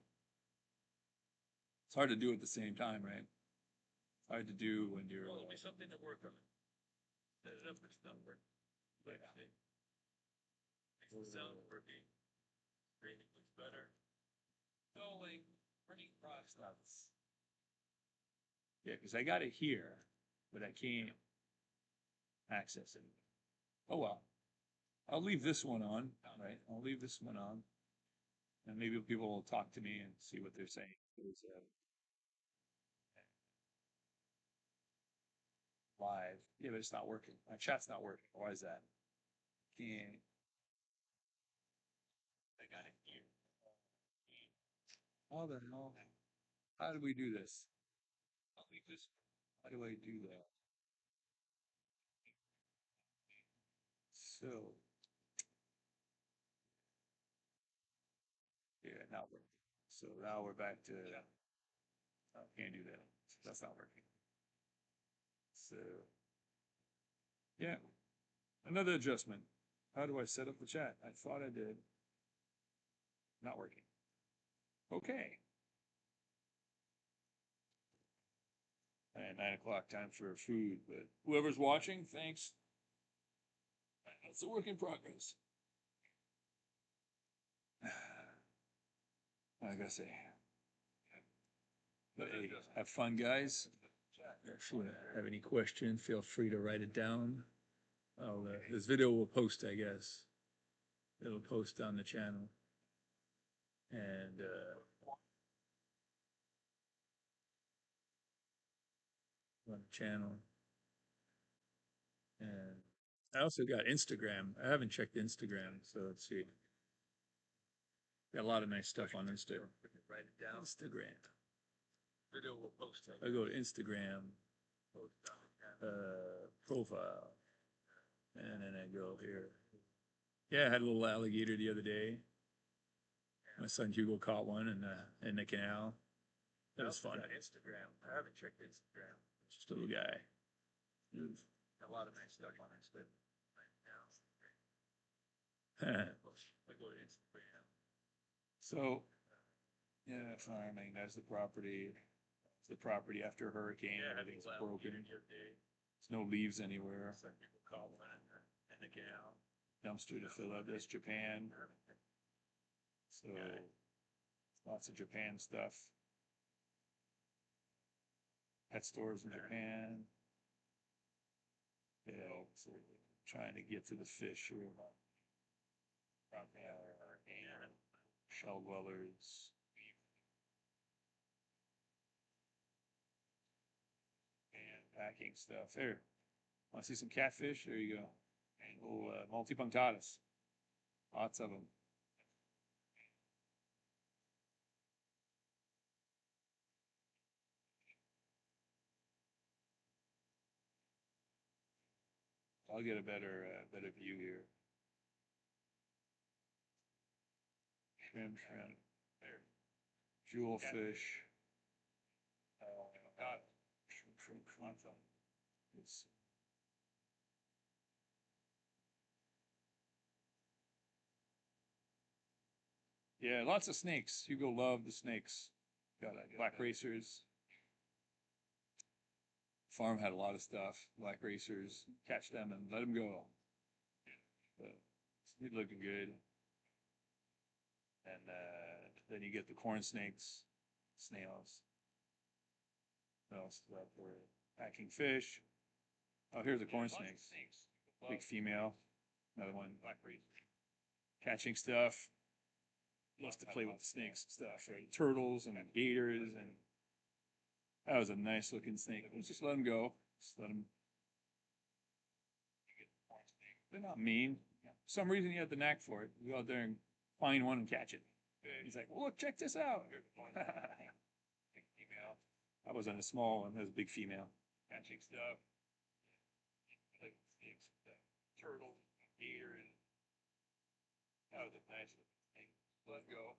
[SPEAKER 1] It's hard to do at the same time, right? It's hard to do when you're. Well, it'll be something to work on. Set it up, it's not working. Like, makes the sound working. Streaming looks better. So like learning process. Yeah, because I got it here, but I can't access it. Oh well. I'll leave this one on, right? I'll leave this one on. And maybe people will talk to me and see what they're saying. It's, live. Yeah, but it's not working. My chat's not working. Why is that? Can't. I got it here. How the hell? How do we do this? I'll leave this. How do I do that? So, yeah, now we're. So now we're back to. I can't do that. That's not working. So, yeah, another adjustment. How do I set up the chat? I thought I did. Not working. Okay. And 9 o'clock time for food, but whoever's watching, thanks. It's a work in progress. I gotta say. But hey, have fun, guys. If you have any questions, feel free to write it down. This video will post, I guess. It'll post on the channel. And on the channel. And I also got Instagram. I haven't checked Instagram, so let's see. Got a lot of nice stuff on Instagram. Write it down. Instagram. Video will post. I go to Instagram, profile, and then I go here. Yeah, I had a little alligator the other day. My son Hugo caught one in the canal. That was fun. Instagram. I haven't checked Instagram. Just a little guy. A lot of nice stuff on Instagram right now. I go to Instagram. So, yeah, farming. That's the property. It's the property after a hurricane. Yeah, everything's broken. There's no leaves anywhere. Some people call one in the canal. Dumpster to fill up. That's Japan. So, lots of Japan stuff. Pet stores in Japan. Yeah, so trying to get to the fish here. Shell dwellers. And packing stuff. There. Want to see some catfish? There you go. Little multipunctatus. Lots of them. I'll get a better view here. Shrimp. There. Jewelfish. Shrimp. Yeah, lots of snakes. Hugo loved the snakes. Got black racers. Farm had a lot of stuff. Black racers. Catch them and let them go. But he's looking good. And then you get the corn snakes, snails. What else is out there? Packing fish. Oh, here's a corn snake. Big female. Another one. Black racer. Catching stuff. Loves to play with the snakes and stuff. Right? Turtles and gators, and that was a nice looking snake. Let's just let them go. Just let them. They're not mean. For some reason he had the knack for it. You go out there and find one and catch it. He's like, well, look, check this out. I was on a small one. That was a big female. Catching stuff. Like snakes, turtles, gators. That was a nice looking snake. Let go.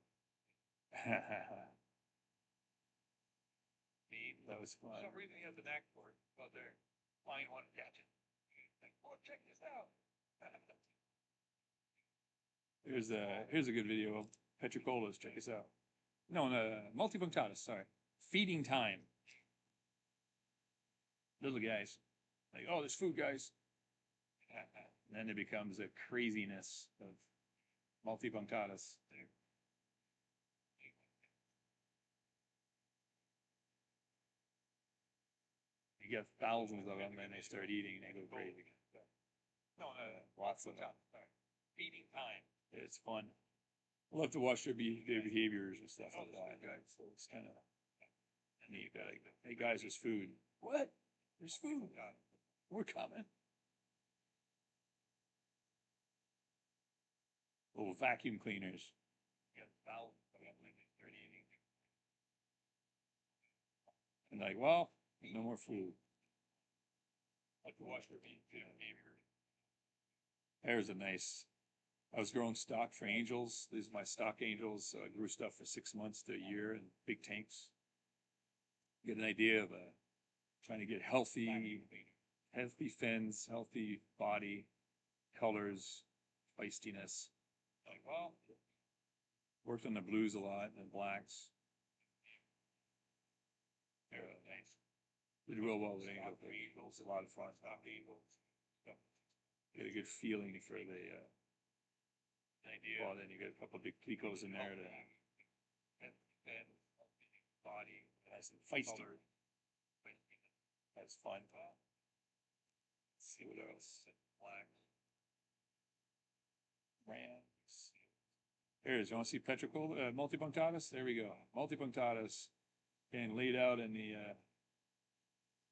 [SPEAKER 1] That was fun. For some reason he has the knack for it. Go out there, find one and catch it. Like, oh, check this out. Here's a good video of petricolas. Check this out. No, multipunctatus. Sorry, feeding time. Little guys, like, oh, there's food, guys. And then it becomes a craziness of multipunctatus. You get thousands of them, and they start eating, and they go crazy. No, lots of time. Feeding time. It's fun. I love to watch their behaviors and stuff like that. So it's kind of neat. Like, hey guys, there's food. What? There's food. We're coming. Little vacuum cleaners. And like, well, no more food. I like to watch their behavior. There's a nice. I was growing stock for angels. These are my stock angels. I grew stuff for 6 months to a year in big tanks. Get an idea of trying to get healthy fins, healthy body, colors, feistiness. Like, well, worked on the blues a lot and blacks. They're nice. Did real well with angels. A lot of fun. Stock angels. Get a good feeling for the idea. Well, then you get a couple of big picos in there to thin body, has feisty, has fun. Let's see what else. Black. Rams. Here it is. You want to see petricle, multipunctatus? There we go. Multipunctatus being laid out in the,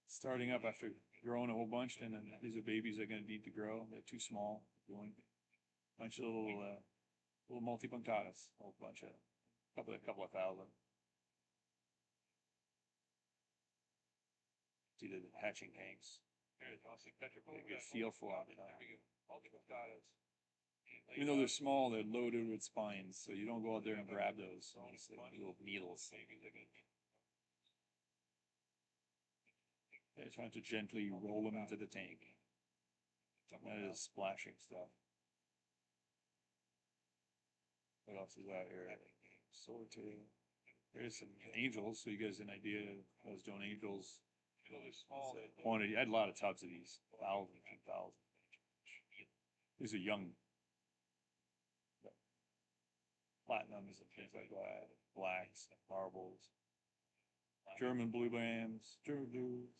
[SPEAKER 1] starting up after growing a whole bunch, and then these are babies that are going to need to grow. They're too small. Doing a bunch of little multipunctatus, a whole bunch of, couple of thousand. See the hatching tanks. There's also petricle. A good feel for them. There we go. Multipunctatus. Even though they're small, they're loaded with spines, so you don't go out there and grab those. It's like little needles. They're trying to gently roll them into the tank. That is splashing stuff. What else is out here? Swordtail. There's some angels, so you guys have an idea of those doing angels. Quantity. I had a lot of tubs of these. 1,000, 2,000. These are young. Platinums and things like that. Blacks, marbles. German blue bands. German blues.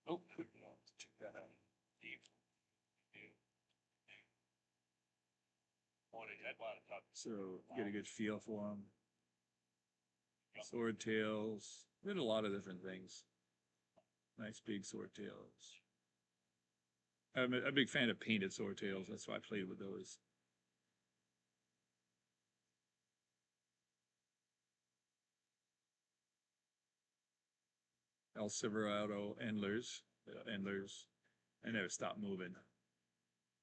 [SPEAKER 1] Oh, check that out. Deep. So get a good feel for them. Swordtails. We had a lot of different things. Nice big swordtails. I'm a big fan of painted swordtails. That's why I played with those. El Silverado endlers. I never stop moving.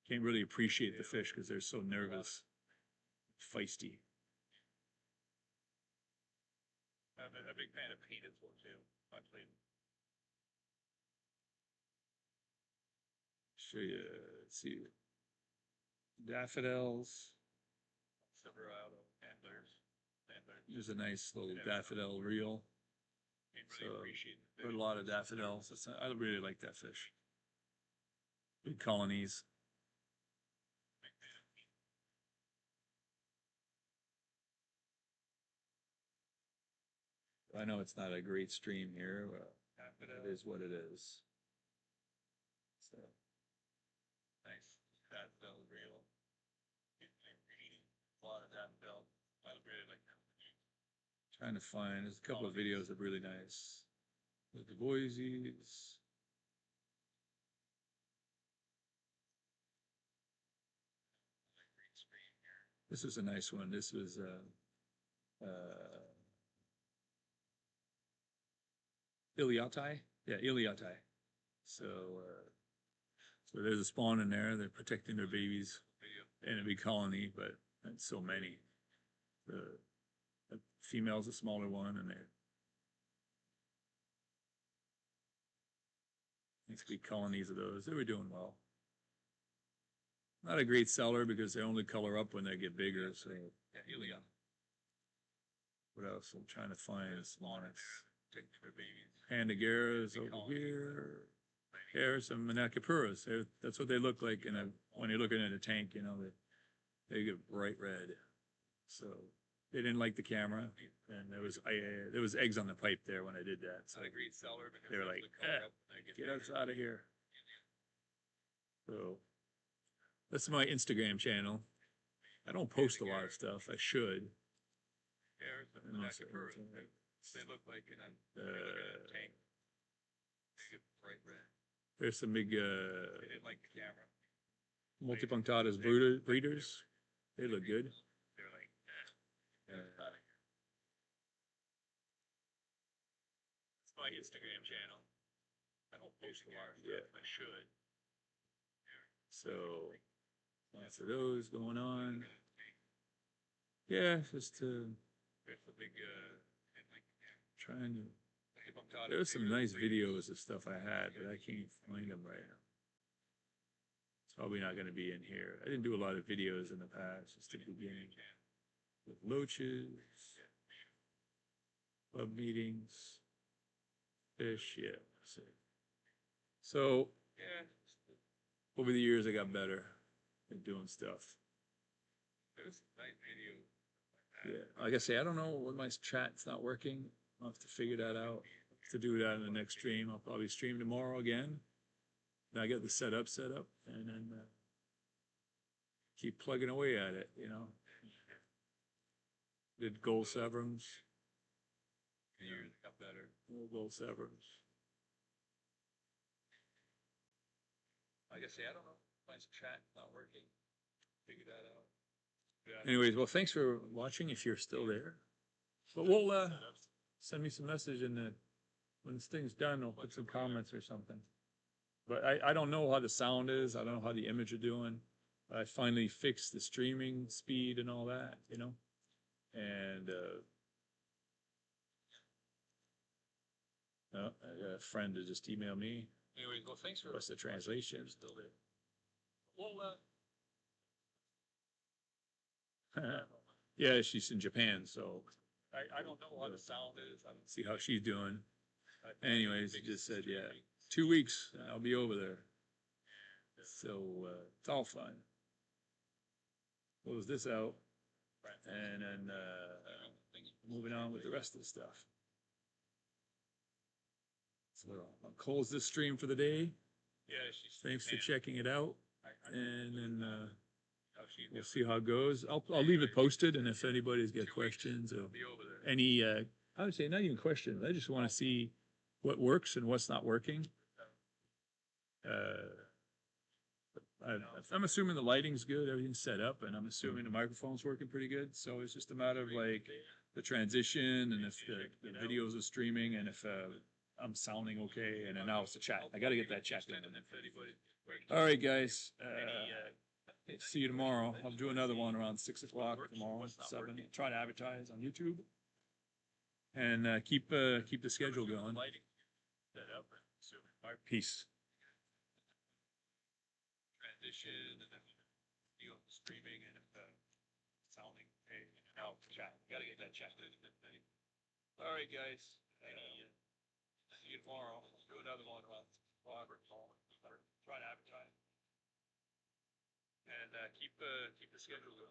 [SPEAKER 1] Can't really appreciate the fish because they're so nervous, feisty. I'm a big fan of painted swordtail. I played. Show you. Let's see. Daffodils. Silverado antlers. There's a nice little daffodil reel. So, put a lot of daffodils. I really like that fish. Big colonies. I know it's not a great stream here, but it is what it is. So, nice daffodil reel. A lot of daffodil. I really like that. Trying to find, there's a couple of videos that are really nice. The Boise's. This is a nice one. This was Ilioti. Yeah, Ilioti. So there's a spawn in there. They're protecting their babies in a big colony, but it's so many. The female's a smaller one, and they're these big colonies of those. They were doing well. Not a great seller because they only color up when they get bigger. So yeah, what else? I'm trying to find smallness. Pandagaras over here. Here's some Manacapuras. That's what they look like when you're looking at a tank. You know, they get bright red. So they didn't like the camera, and there was eggs on the pipe there when I did that. So they were like, "Get us out of here." So that's my Instagram channel. I don't post a lot of stuff. I should. They look like tank. Bright red. There's some big they didn't like the camera. Multipunctatus breeders. They look good. They're like, it's my Instagram channel. I don't post a lot of stuff. I should. So lots of those going on. Yeah, just there's a big trying to. There's some nice videos of stuff I had, but I can't find them right now. It's probably not going to be in here. I didn't do a lot of videos in the past, just at the beginning. With loaches, club meetings, fish, yeah. So, yeah, over the years I got better at doing stuff. There's a nice video Yeah, like I say, I don't know what my chat's not working. I'll have to figure that out. To do that in the next stream, I'll probably stream tomorrow again. Then I get the setup set up, and then keep plugging away at it. You know, did goal severance. Years got better. More goal severance. Like I say, I don't know. My chat not working. Figure that out. Yeah. Anyways, well, thanks for watching. If you're still there, but we'll send me some message and when this thing's done, I'll put some comments or something. But I don't know how the sound is. I don't know how the image are doing. I finally fixed the streaming speed and all that, you know, and I got a friend to just email me. Anyway, well, thanks for what's the translation still there. Well, yeah, she's in Japan, so I don't know how the sound is. I don't see how she's doing. Anyways, he just said, yeah, 2 weeks, I'll be over there. So it's all fun. Close this out, and then moving on with the rest of the stuff. So I'll close this stream for the day. Yeah, thanks for checking it out, and then we'll see how it goes. I'll leave it posted, and if anybody's got questions or any, I would say not even questions. I just want to see what works and what's not working. I'm assuming the lighting's good, everything's set up, and I'm assuming the microphone's working pretty good. So it's just a matter of like the transition and if the videos are streaming and if I'm sounding okay. And then now it's the chat. I got to get that chat done. All right, guys. See you tomorrow. I'll do another one around 6 o'clock tomorrow, 7. Try to advertise on YouTube and keep the schedule going. Peace. Transition and then streaming and sounding. Hey, now chat. Gotta get that chat. All right, guys. See you tomorrow. Do another one around 6 o'clock. Try to advertise and keep the schedule going.